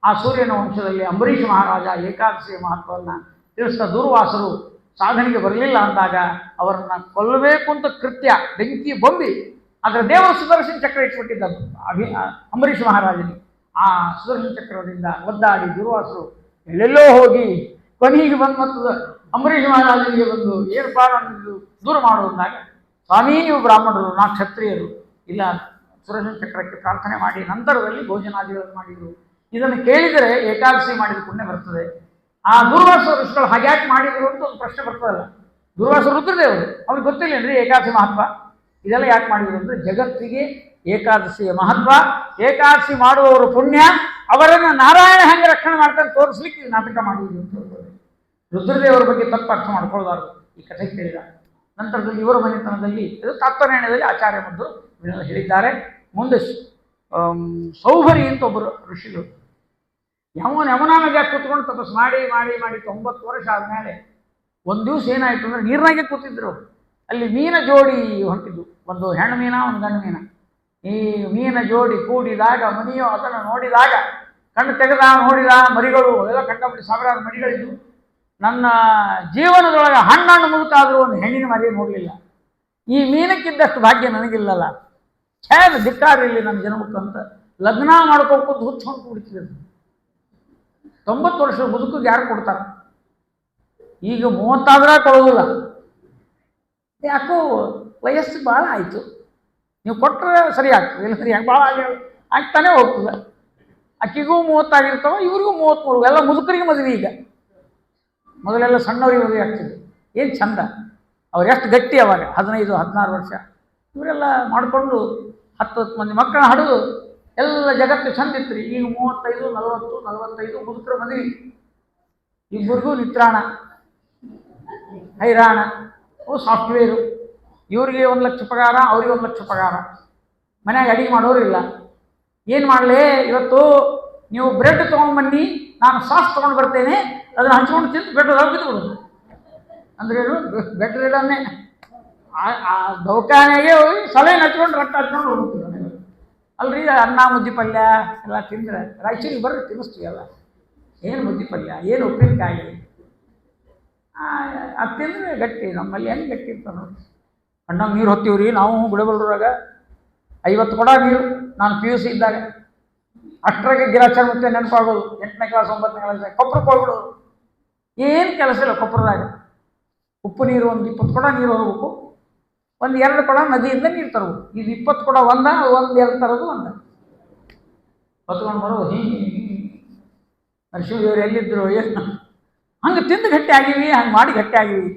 ಆ ಸೂರ್ಯನ ವಂಶದಲ್ಲಿ ಅಂಬರೀಷ ಮಹಾರಾಜ ಏಕಾದಶಿಯ ಮಹತ್ವವನ್ನು ತಿಳಿಸ್ತಾ ದೂರ್ವಾಸರು ಸಾಧನೆಗೆ ಬರಲಿಲ್ಲ ಅಂದಾಗ ಅವರನ್ನು ಕೊಲ್ಲಬೇಕು ಅಂತ ಕೃತ್ಯ ಬೆಂಕಿ ಬೊಂಬಿ ಅದರ ದೇವರ ಸುದರ್ಶನ ಚಕ್ರ ಇಟ್ಬಿಟ್ಟಿದ್ದ ಅಂಬರೀಷ ಮಹಾರಾಜನಿಗೆ. ಆ ಸುದರ್ಶನ ಚಕ್ರದಿಂದ ಒದ್ದಾಡಿ ದುರ್ವಾಸರು ಎಲ್ಲೆಲ್ಲೋ ಹೋಗಿ ಕೊನೆಗೆ ಬಂದು ಮತ್ತು ಅಂಬರೀಷ ಮಹಾರಾಜನಿಗೆ ಬಂದು ಏನಪ್ಪಾ ನನ್ನದು ದೂರ ಮಾಡುವಂದಾಗ, ಸ್ವಾಮಿ ನೀವು ಬ್ರಾಹ್ಮಣರು, ನಾ ಕ್ಷತ್ರಿಯರು, ಇಲ್ಲ ಸುದರ್ಶನ ಚಕ್ರಕ್ಕೆ ಪ್ರಾರ್ಥನೆ ಮಾಡಿ ನಂತರದಲ್ಲಿ ಭೋಜನಾದಿಗಳನ್ನು ಮಾಡಿದರು. ಇದನ್ನು ಕೇಳಿದರೆ ಏಕಾದಶಿ ಮಾಡಿದ ಪುಣ್ಯ ಬರ್ತದೆ. ಆ ದುರ್ವಾಸ ಋಷಿಗಳು ಹಾಗ್ಯಾಕೆ ಮಾಡಿದರು ಅಂತ ಒಂದು ಪ್ರಶ್ನೆ ಬರ್ತದಲ್ಲ. ದುರ್ವಾಸ ರುದ್ರದೇವರು ಅವ್ರಿಗೆ ಗೊತ್ತಿಲ್ಲೇನ್ರಿ ಏಕಾದಶಿ ಮಹತ್ವ? ಇದೆಲ್ಲ ಯಾಕೆ ಮಾಡಿದರು ಅಂದರೆ ಜಗತ್ತಿಗೆ ಏಕಾದಶಿಯ ಮಹತ್ವ, ಏಕಾದಶಿ ಮಾಡುವವರು ಪುಣ್ಯ, ಅವರನ್ನು ನಾರಾಯಣ ಹೆಂಗೆ ರಕ್ಷಣೆ ಮಾಡ್ತಾನೆ ತೋರಿಸ್ಲಿಕ್ಕೆ ಇದು ನಾಟಕ ಮಾಡಿದ್ರು ಅಂತ ಹೇಳ್ತಾರೆ. ರುದ್ರದೇವರ ಬಗ್ಗೆ ತಪ್ಪು ಅರ್ಥ ಮಾಡ್ಕೊಳ್ಬಾರ್ದು ಈ ಕಥೆ ಕೇಳಿದ ನಂತರದಲ್ಲಿ. ಇವರ ಮನೆತನದಲ್ಲಿ ಇದು ತಾತ್ಪರ್ಯದಲ್ಲಿ ಆಚಾರ್ಯ ಮದ್ದು ಹೇಳಿದ್ದಾರೆ. ಮುಂದೆ ಸೌಭರಿ ಅಂತ ಒಬ್ಬರು ಋಷಿಗಳು, ಯಮುನಾ ನದಿಯಾಗ ಕೂತ್ಕೊಂಡು ತಪಸ್ ಮಾಡಿ ಮಾಡಿ ಮಾಡಿ 90 ವರ್ಷ ಆದಮೇಲೆ ಒಂದು ದಿವಸ ಏನಾಯಿತು ಅಂದರೆ ನೀರಿನಾಗೆ ಕೂತಿದ್ರು. ಅಲ್ಲಿ ಮೀನ ಜೋಡಿ ಹೊಂಟಿದ್ದು, ಒಂದು ಹೆಣ್ಣು ಮೀನ ಒಂದು ಗಂಡು ಮೀನ. ಈ ಮೀನ ಜೋಡಿ ಕೂಡಿದಾಗ ಮನಿಯೋ ಅದನ್ನು ನೋಡಿದಾಗ ಕಣ್ಣು ತೆಗೆದ ನೋಡಿದ ಮರಿಗಳು ಎಲ್ಲ ಕಂಡಪಟ್ಟು ಸಾವಿರಾರು ಮರಿಗಳಿದ್ದು. ನನ್ನ ಜೀವನದೊಳಗೆ ಹಣ್ಣು ಮುದುಕಾದರೂ ಒಂದು ಹೆಣ್ಣಿನ ಮರಿ ನೋಡಲಿಲ್ಲ. ಈ ಮೀನಕ್ಕಿದ್ದಷ್ಟು ಭಾಗ್ಯ ನನಗಿಲ್ಲಲ್ಲ, ಛೇದ ಧಿಕ್ಕಾರಿರಲಿ ನನ್ನ ಜನ್ಮಕ್ಕಂತ ಲಗ್ನ ಮಾಡ್ಕೋಬೇಕು ಹುಚ್ಕೊಂಡು ಕೂಡ್ತಿದ್ರು. 90 ವರ್ಷದ ಮುದುಕಿಗೆ ಯಾರು ಕೊಡ್ತಾರೆ? ಈಗ 30 ಕೊಡೋದಿಲ್ಲ. ಯಾಕೋ ವಯಸ್ಸು ಭಾಳ ಆಯಿತು, ನೀವು ಕೊಟ್ಟರೆ ಸರಿ ಆಗ್ತದೆ, ಇಲ್ಲ ಸರಿ ಭಾಳ ಆಗ್ತಾನೆ ಹೋಗ್ತದೆ. ಅಕ್ಕಿಗೂ 30 ಆಗಿರ್ತಾವ, ಇವ್ರಿಗೂ 33. ಎಲ್ಲ ಮುದುಕರಿಗೆ ಮದುವೆ. ಈಗ ಮೊದಲೆಲ್ಲ ಸಣ್ಣವ್ರಿಗೆ ಮದುವೆ ಆಗ್ತಿದ್ರು. ಏನು ಚಂದ, ಅವ್ರು ಎಷ್ಟು ಗಟ್ಟಿ ಅವಾಗ, 15-16 ವರ್ಷ. ಇವರೆಲ್ಲ ಮಾಡಿಕೊಂಡು 10 ಮಂದಿ ಮಕ್ಕಳನ್ನ ಹಡಿದು ಎಲ್ಲ ಜಗತ್ತು ಚಂದ ಇತ್ತು ರೀ. ಈಗ 35-40-45 ಮುದುಕರ ಮದುವೆ. ಇಬ್ಬರಿಗೂ ನಿತ್ರಾಣ, ಹೈರಾಣ. ಅವು ಸಾಫ್ಟ್ವೇರು. ಇವ್ರಿಗೆ 1 ಲಕ್ಷ ಪಗಾರ, ಅವ್ರಿಗೆ 1 ಲಕ್ಷ ಪಗಾರ. ಮನೆಯಾಗ ಅಡಿಗೆ ಮಾಡೋರಿಲ್ಲ. ಏನು ಮಾಡಲಿ, ಇವತ್ತು ನೀವು ಬ್ರೆಡ್ ತೊಗೊಂಡ್ಬನ್ನಿ, ನಾನು ಸಾಸ್ ತೊಗೊಂಡು ಬರ್ತೇನೆ, ಅದನ್ನು ಹಂಚ್ಕೊಂಡು ತಿಂದು ಬ್ರೆಡ್ ಬಿದ್ದುಬಿಡೋದು. ಅಂದ್ರೇನು, ಬೆಡ್ ರೆಡನ್ನೇ ಆ ದವಾಖಾನೆಗೆ ಹೋಗಿ ಸಲಹೆ ಹಚ್ಕೊಂಡು ರಕ್ತ ಹಚ್ಕೊಂಡು ಹೋಗ್ತೀವಿ. ಅಲ್ರಿ, ಅನ್ನ ಮುದ್ದೆ ಪಲ್ಯ ಎಲ್ಲ ತಿಂದರೆ ರಾಯಚೂರಿಗೆ ಬರ್ರಿ ತಿನ್ನಿಸ್ತೀವಿ. ಎಲ್ಲ ಏನು ಮುದ್ದೆ ಪಲ್ಯ, ಏನು ಉಪ್ಪಿನಕಾಯಿ, ಅದು ತಿಂದರೆ ಗಟ್ಟಿ. ನಮ್ಮಲ್ಲಿ ಹೆಂಗೆ ಗಟ್ಟಿ ಇರ್ತಾವೆ ನೋಡಿ. ಕಣ್ಣಾಗ ನೀರು ಹೊತ್ತೀವ್ರಿ ನಾವು ಬಿಡಬಲ್ರಾಗ. 50 ಕೊಡ ನೀರು ನಾನು PUC ಇದ್ದಾಗ. ಅಷ್ಟರಾಗೆ ಗಿರಾಚಾರ ಮತ್ತೆ ನೆನಪಾಗೋದು. 8ನೇ ಕ್ಲಾಸ್ 9ನೇ ಕ್ಲಾಸ್ ಕೊಪ್ಪರಕ್ಕೆ ಹೋಗ್ಬಿಡೋದು. ಏನು ಕೆಲಸ ಇಲ್ಲ ಕೊಪ್ಪರದಾಗ. ಉಪ್ಪು ನೀರು ಒಂದು 20 ಕೊಡ ನೀರು ಹೊರಬೇಕು, 1-2 ಕೊಡ ನದಿಯಿಂದ ನೀರು ತರಬೇಕು. ಇದು 20 ಕೊಡ 1-2 ತರೋದು ಹೊತ್ಕೊಂಡು ಬರೋದು. ನರಸಿಂಹದೇವರು ಎಲ್ಲಿದ್ದರು ಏನು, ಹಂಗೆ ತಿಂದು ಗಟ್ಟಿ ಆಗಿವಿ, ಹಂಗೆ ಮಾಡಿ ಗಟ್ಟಿ ಆಗಿವಿ.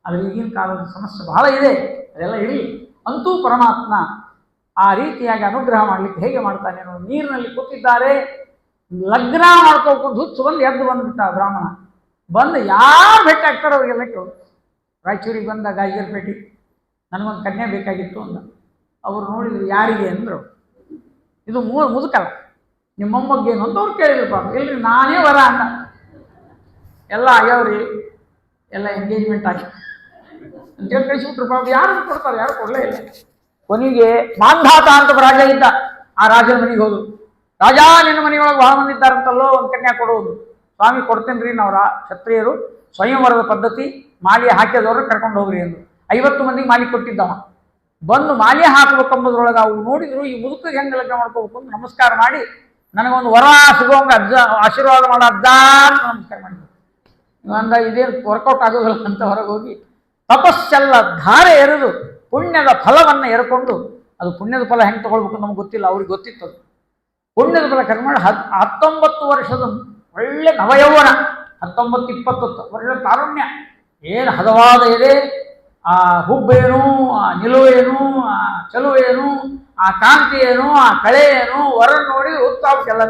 ಆದರೆ ಈಗಿನ ಕಾಲದ ಸಮಸ್ಯೆ ಬಹಳ ಇದೆ, ಅದೆಲ್ಲ ಇರಲಿ. ಅಂತೂ ಪರಮಾತ್ಮ ಆ ರೀತಿಯಾಗಿ ಅನುಗ್ರಹ ಮಾಡಲಿಕ್ಕೆ ಹೇಗೆ ಮಾಡ್ತಾನೆ ಅನ್ನೋ. ನೀರಿನಲ್ಲಿ ಕೂತಿದ್ದಾರೆ, ಲಗ್ನ ಮಾಡ್ಕೋಕೊಂಡು ಹುಚ್ಚು ಬಂದು ಎದ್ದು ಬಂದುಬಿಟ್ಟ ಬ್ರಾಹ್ಮಣ. ಬಂದು ಯಾರು ಭೇಟಿ ಆಗ್ತಾರೋ ಅವರಿಗೆಲ್ಲ ಕೇಳು. ರಾಯಚೂರಿಗೆ ಬಂದ ಗಾಯಗೇರ್ಪೇಟೆ, ನನಗೊಂದು ಕನ್ಯೆ ಬೇಕಾಗಿತ್ತು ಅಂದ. ಅವರು ನೋಡಿದ್ರು, ಯಾರಿಗೆ ಅಂದರು. ಇದು ಮುದುಕಲ್ಲ, ನಿಮ್ಮ ಮೊಮ್ಮಗೇನು ಅಂತ ಅವ್ರು ಕೇಳಿದ್ರು. ಇಲ್ರಿ ನಾನೇ ವರ ಅಂದ. ಎಲ್ಲ ಆಗ್ಯಾವ್ರಿ, ಎಲ್ಲ ಎಂಗೇಜ್ಮೆಂಟ್ ಆಗಿ ಅಂತೇಳಿ ಕಳಿಸ್ಬಿಟ್ರು. ಯಾರು ಕೊಡ್ತಾರೆ, ಯಾರು ಕೊಡಲೇ ಇಲ್ಲ. ಕೊನೆಗೆ ಮಾಂಧಾತ ಅಂತ ರಾಜ ಇದ್ದ. ಆ ರಾಜನ ಮನೆಗೆ ಹೋದ್ರು. ರಾಜ, ನಿನ್ನ ಮನೆಯೊಳಗೆ ಬಹಳ ಮಂದಿ ಇದ್ದಾರಂತಲ್ಲೋ, ಒಂದು ಕನ್ಯಾ ಕೊಡೋದು. ಸ್ವಾಮಿ ಕೊಡ್ತೇನೆ ರೀ, ನಾವು ಕ್ಷತ್ರಿಯರು, ಸ್ವಯಂವರದ ಪದ್ಧತಿ, ಮಾಲಿ ಹಾಕಿದವ್ರು ಕರ್ಕೊಂಡು ಹೋಗ್ರಿ ಅಂದರು. 50 ಮಂದಿಗೆ ಮಾಲಿ ಕೊಟ್ಟಿದ್ದವ. ಬಂದು ಮಾಲಿ ಹಾಕ್ಬೇಕಂಬುದ್ರೊಳಗೆ ಅವ್ರು ನೋಡಿದ್ರು, ಈ ಮುದುಕಿಗೆ ಹೆಂಗೆ ಲಗ್ನ ಮಾಡ್ಕೋಬೇಕು ಅಂತ ನಮಸ್ಕಾರ ಮಾಡಿ, ನನಗೊಂದು ವರ ಸಿಗೋಂಗೆ ಆಶೀರ್ವಾದ ಮಾಡೋ ಅಜ್ಜ ಅಂತ ನಮಸ್ಕಾರ ಮಾಡಿದ್ರು. ಇವಂದ ಇದೇನು ವರ್ಕೌಟ್ ಆಗೋದಿಲ್ಲ ಅಂತ ಹೊರಗೆ ಹೋಗಿ ತಪಸ್ಸೆಲ್ಲ ಧಾರೆ ಎರೆದು ಪುಣ್ಯದ ಫಲವನ್ನು ಎರ್ಕೊಂಡು, ಅದು ಪುಣ್ಯದ ಫಲ ಹೆಂಗೆ ತೊಗೊಳ್ಬೇಕು ನಮ್ಗೆ ಗೊತ್ತಿಲ್ಲ, ಅವ್ರಿಗೆ ಗೊತ್ತಿತ್ತು. ಅದು ಪುಣ್ಯದ ಫಲ ಕರ್ಮ ಮಾಡಿ 19 ವರ್ಷದ ಒಳ್ಳೆ ನವಯೌವನ, 19-20 ವರ್ಷದ ತಾರುಣ್ಯ. ಏನು ಹದವಾದ ಎದೆ, ಆ ಹುಬ್ಬೇನು, ಆ ನಿಲುವೇನು, ಆ ಚಲುವೇನು, ಆ ಕಾಂತಿ ಏನು, ಆ ಕಳೆ ಏನು, ವರ ನೋಡಿ ಉತ್ತಾವಕ್ಕೆಲ್ಲ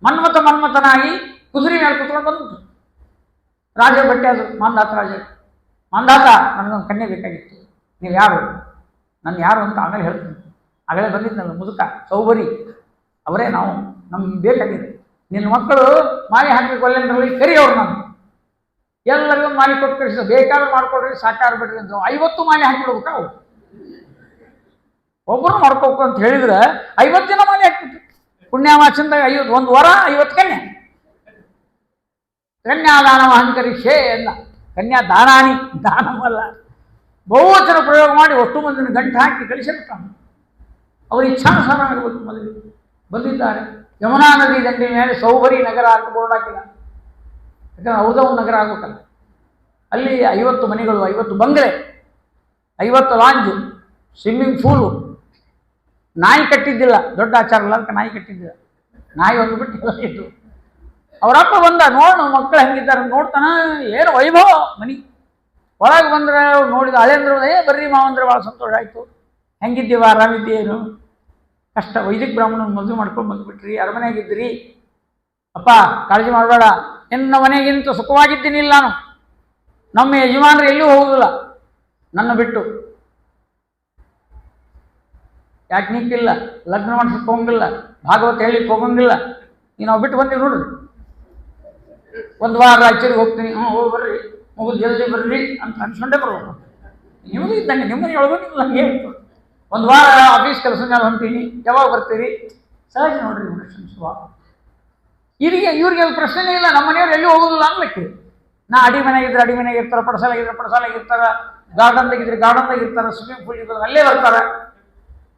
ಮನ್ಮಥನಾಗಿ ಕುದುರೆ ಮೇಲೆ ಕುತ್ಕೊಂಡು ಬಂದ್ಬಿಟ್ಟು ರಾಜ ಬಟ್ಟೆ ಅದು. ಮಾಂಧಾತ ರಾಜ, ಮಾಂಧಾತ, ನನಗೊಂದು ಕನ್ಯೆ ಬೇಕಾಗಿತ್ತು, ನೀವು ಯಾರು, ನಾನು ಯಾರು ಅಂತ ಆಮೇಲೆ ಹೇಳ್ತೀನಿ. ಆಗಲೇ ಬಂದಿದ್ನಲ್ಲ ಮುದುಕ ಸೌಬರಿ, ಅವರೇ ನಾವು, ನಮ್ಗೆ ಬೇಕಾಗಿದೆ. ನಿನ್ನ ಮಕ್ಕಳು ಮಾಲಿ ಹಾಕಬೇಕು ಅಲ್ಲೇಂದ್ರಲ್ಲಿ ಕರಿ ಅವ್ರು. ನಾನು ಎಲ್ಲರಿಗೂ ಮಾಲಿ ಕೊಟ್ಟು ಕಳಿಸಿದ, ಬೇಕಾದ್ರೂ ಮಾಡ್ಕೊಡ್ರಿ, ಸಾಕಾರ ಬಿಡ್ರಿ ಅಂತ 50 ಮಾಲಿ ಹಾಕಿಬಿಡ್ಬೇಕು. ಅವು ಒಬ್ಬರು ಮಾಡ್ಕೋಬೇಕು ಅಂತ ಹೇಳಿದ್ರೆ 50 ಜನ ಮಾಲಿ ಹಾಕ್ಬಿಟ್ರಿ. ಪುಣ್ಯವಾಚನದಾಗ 50, ಒಂದು ವರ 50 ಕನ್ಯೆ. ಕನ್ಯಾದಾನ ಅಹಂಕರಿಷೇ ಎಂದ. ಕನ್ಯಾದಾನಾನಿ, ದಾನವಲ್ಲ, ಬಹುವಚನ ಪ್ರಯೋಗ ಮಾಡಿ ಒಟ್ಟು ಮಂದಿನ ಗಂಟು ಹಾಕಿ ಕಳಿಸಿರ್ತಾನೆ. ಅವರು ಇಚ್ಛಾನುಸಾರ ಆಗಬೇಕು. ಮದುವೆ ಬಂದಿದ್ದಾರೆ. ಯಮುನಾ ನದಿ ದಂಡೆ ಮೇಲೆ ಸೌಬರಿ ನಗರ ಅಂತ ಬೋರ್ಡ್ ಹಾಕಿಲ್ಲ. ಯಾಕಂದ್ರೆ ಹೌದಾ ಒಂದು ನಗರ ಆಗ್ಬೇಕಲ್ಲ. ಅಲ್ಲಿ 50 ಮನೆಗಳು, 50 ಬಂಗಲೆ, 50 ಲಾಂಜು, ಸ್ವಿಮ್ಮಿಂಗ್ ಪೂಲು. ನಾಯಿ ಕಟ್ಟಿದ್ದಿಲ್ಲ, ದೊಡ್ಡ ಆಚಾರ ಇಲ್ಲ ಅಂತ ನಾಯಿ ಕಟ್ಟಿದ್ದಿಲ್ಲ. ನಾಯಿ ಒಂದು ಬಿಟ್ಟು ಎಲ್ಲ ಇತ್ತು. ಅವರಪ್ಪ ಬಂದ, ನೋಡು ಮಕ್ಕಳು ಹೆಂಗಿದ್ದಾರೆ ನೋಡ್ತಾನ, ಏನು ವೈಭವ ಮನಿ. ಒಳಗೆ ಬಂದರೆ ನೋಡಿದ ಹಳೇಂದ್ರ, ಬರ್ರಿ ಮಾವಂದ್ರೆ ಭಾಳ ಸಂತೋಷ ಆಯಿತು, ಹೆಂಗಿದ್ದೀವ, ಆರಾಮಿದ್ದೀಯೇನು, ಕಷ್ಟ ವೈದಿಕ ಬ್ರಾಹ್ಮಣನ ಮದುವೆ ಮಾಡ್ಕೊಂಡು ಬಂದುಬಿಟ್ರಿ, ಅರಮನೆಯಾಗಿದ್ದೀರಿ, ಅಪ್ಪ ಕಾಳಜಿ ಮಾಡಬೇಡ, ನಿನ್ನ ಮನೆಗಿಂತ ಸುಖವಾಗಿದ್ದೀನಿಲ್ಲ ನಾನು, ನಮ್ಮ ಯಜಮಾನರು ಎಲ್ಲೂ ಹೋಗುದಿಲ್ಲ ನನ್ನ ಬಿಟ್ಟು, ಯಾಕೆ ನಿಂತಿಲ್ಲ, ಲಗ್ನ ಮಾಡ್ಸಕ್ಕೆ ಹೋಗಂಗಿಲ್ಲ, ಭಾಗವತ ಹೇಳಿಕ್ಕೆ ಹೋಗಂಗಿಲ್ಲ, ನೀವು ನಾವು ಬಿಟ್ಟು ಬಂದೀವಿ ನೋಡ್ರಿ, ಒಂದು ವಾರ ರಾಯಚೂರಿಗೆ ಹೋಗ್ತೀನಿ, ಹೋಗಿ ಬರ್ರಿ, ಮುಗಿದು ಜಲ್ದಿ ಬರ್ರಿ ಅಂತ ಅನ್ಸ್ಕೊಂಡೇ ಬರ್ಬೇಕು. ನಿಮ್ಮದು ಇದ್ದಂಗೆ ನಿಮ್ಮ ಮನೆಯೊಳಗೂ ನಿಮ್ದು ಹಂಗೆ ಇರ್ತದೆ. ಒಂದು ವಾರ ಆಫೀಸ್ ಕೆಲಸ ಮೇಲೆ ಹೊಂಟೀನಿ, ಯಾವಾಗ ಬರ್ತೀರಿ? ಸಹಜ ನೋಡ್ರಿ ಸ್ವಭಾವ. ಇವ್ರಿಗೆ ಪ್ರಶ್ನೆನೇ ಇಲ್ಲ. ನಮ್ಮ ಮನೆಯವ್ರು ಎಲ್ಲಿ ಹೋಗೋದಿಲ್ಲ ಅನ್ಲಿಕ್ಕೆ. ನಾ ಅಡಿ ಮನೆಗಿದ್ರೆ ಅಡಿ ಮನೆಗೆ ಇರ್ತಾರೆ, ಪಡಸಾಲಾಗಿದ್ರೆ ಪಡಸಾಲಾಗಿರ್ತಾರೆ, ಗಾರ್ಡನ್ದಾಗಿದ್ರೆ ಗಾರ್ಡನ್ದಾಗ ಇರ್ತಾರೆ, ಸ್ವಿಮ್ಮಿಂಗ್ ಪೂಲ್ ಇದ್ರೆ ಅಲ್ಲೇ ಬರ್ತಾರೆ.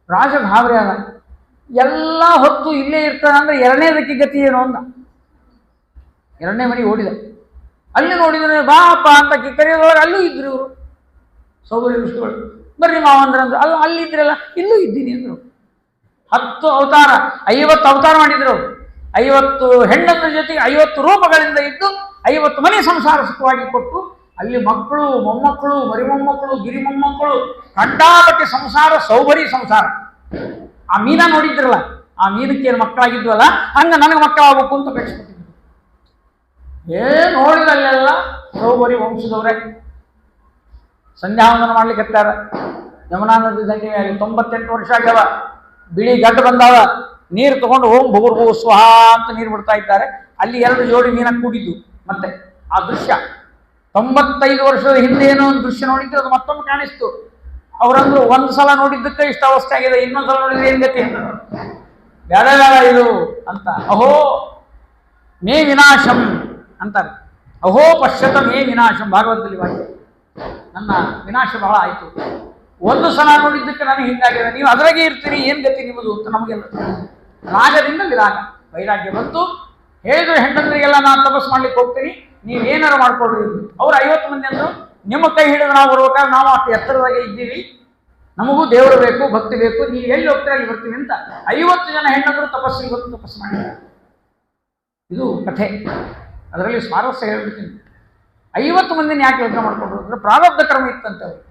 ರಾಜ ಗಾಬರಿ ಅದ. ಎಲ್ಲ ಹೊತ್ತು ಇಲ್ಲೇ ಇರ್ತಾನೆ ಅಂದ್ರೆ ಎರಡನೇದಕ್ಕೆ ಗತಿ ಏನು ಅಂದ. ಎರಡನೇ ಮನೆಗೆ ಓಡಿದ. ಅಲ್ಲಿ ನೋಡಿದ್ರೆ ಬಾಪ ಅಂತ ಕರೆಯೋದ್ರೊಳಗೆ ಅಲ್ಲೂ ಇದ್ರು ಇವರು ಸೌಕರ್ಯ ಋಷಿಗಳು. ಬರ್ರಿ ಮಾವಂದ್ರ ಅಂದ್ರು. ಅಲ್ಲಿದ್ರಲ್ಲ, ಇಲ್ಲೂ ಇದ್ದೀನಿ ಅಂದರು. 10 ಅವತಾರ, 50 ಅವತಾರ ಮಾಡಿದ್ರು. 50 ಹೆಣ್ಣರ ಜೊತೆಗೆ 50 ರೂಪಗಳಿಂದ ಇದ್ದು 50 ಮನೆ ಸಂಸಾರ ಸುಖವಾಗಿ ಕೊಟ್ಟು ಅಲ್ಲಿ ಮಕ್ಕಳು, ಮೊಮ್ಮಕ್ಕಳು, ಮರಿಮೊಮ್ಮಕ್ಕಳು, ಗಿರಿ ಮೊಮ್ಮಕ್ಕಳು, ಕಂಡಾಪಟ್ಟೆ ಸಂಸಾರ, ಸೌಭರಿ ಸಂಸಾರ. ಆ ಮೀನ ನೋಡಿದ್ರಲ್ಲ, ಆ ಮೀನಕ್ಕೇನು ಮಕ್ಕಳಾಗಿದ್ವಲ್ಲ, ಹಂಗ ನನಗೆ ಮಕ್ಕಳಾಗಬೇಕು ಅಂತ ಬೆಳೆಸ್ಕೊಟ್ಟಿದ್ರು. ನೋಡಿದಲ್ಲೆಲ್ಲ ಸೌಭರಿ ವಂಶದವ್ರೆ ಸಂಧ್ಯಾವಂದನ ಮಾಡ್ಲಿಕ್ಕೆ ಹತ್ತಾರ. ಯಮುನಾ ನದಿ ದಂಡೆ 98 ವರ್ಷ ಆಗ್ಯಾವ. ಬಿಳಿ ಗಡ್ಡ ಬಂದಾವ. ನೀರು ತಗೊಂಡು ಓಂ ಭೂರ್ಭುವ ಸ್ವಹ ಅಂತ ನೀರು ಬಿಡ್ತಾ ಇದ್ದಾರೆ. ಅಲ್ಲಿ 2 ಜೋಡಿ ಮೀನ ಕೂಡಿದ್ದು. ಮತ್ತೆ ಆ ದೃಶ್ಯ 95 ವರ್ಷದ ಹಿಂದೆ ಏನೋ ಒಂದು ದೃಶ್ಯ ನೋಡಿದ್ದು, ಅದು ಮತ್ತೊಮ್ಮೆ ಕಾಣಿಸ್ತು. ಅವರಂದ್ರು ಒಂದು ಸಲ ನೋಡಿದ್ದಕ್ಕೆ ಇಷ್ಟ ಅವಸ್ಥೆ ಆಗಿದೆ, ಇನ್ನೊಂದ್ಸಲ ನೋಡಿದ್ರೆ ಏನ್ ಗತಿ ಅಂತ. ಬೇಡ ಇದು ಅಂತ. ಅಹೋ ಮೇ ವಿನಾಶಂ ಅಂತಾರೆ. ಅಹೋ ಪಶ್ಯತ ಮೇ ವಿನಾಶಂ, ಭಾಗವತದಲ್ಲಿ ವಾಕ್ಯ. ನನ್ನ ವಿನಾಶ ಬಹಳ ಆಯಿತು, ಒಂದು ಸಲ ನೋಡಿದ್ದಕ್ಕೆ ನನಗೆ ಹಿಂಗಾಗಿದೆ, ನೀವು ಅದರಾಗೆ ಇರ್ತೀರಿ, ಏನು ಗತಿ ನಿಮ್ಮದು ಅಂತ ನಮಗೆಲ್ಲ. ರಾಗದಿಂದ ವಿರಾಗ, ವೈರಾಗ್ಯ ಬಂತು. ಹೇಳಿದ್ರು ಹೆಣ್ಣಂದ್ರಿಗೆಲ್ಲ ನಾನು ತಪಸ್ಸು ಮಾಡ್ಲಿಕ್ಕೆ ಹೋಗ್ತೀನಿ, ನೀವೇನಾರು ಮಾಡ್ಕೊಡ್ರಿ. ಅವ್ರು 50 ಮಂದಿ ಅಂದರು, ನಿಮ್ಮ ಕೈ ಹಿಡಿದು ನಾವು ಬರ್ಬೇಕಾದ್ರೆ ನಾವು ಅಷ್ಟು ಎತ್ತರದಾಗೆ ಇದ್ದೀವಿ, ನಮಗೂ ದೇವರು ಬೇಕು, ಭಕ್ತಿ ಬೇಕು, ನೀವು ಎಲ್ಲಿ ಹೋಗ್ತೀರ ಅಲ್ಲಿ ಬರ್ತೀವಿ ಅಂತ 50 ಜನ ಹೆಣ್ಣಂದ್ರು ತಪಸ್ಸಿಗೆ ಬಂದು ತಪಸ್ಸು ಮಾಡಿದ್ದಾರೆ. ಇದು ಕಥೆ. ಅದರಲ್ಲಿ ಸ್ವಾರಸ್ಯ ಹೇಳ್ಬಿಡ್ತೀನಿ. 50 ಮಂದಿನ ಯಾಕೆ ಲಗ್ನ ಮಾಡ್ಕೊಂಡ್ರು ಅಂದ್ರೆ ಪ್ರಾರಬ್ಧ ಕರ್ಮ ಇತ್ತಂತೆ. ಅವರು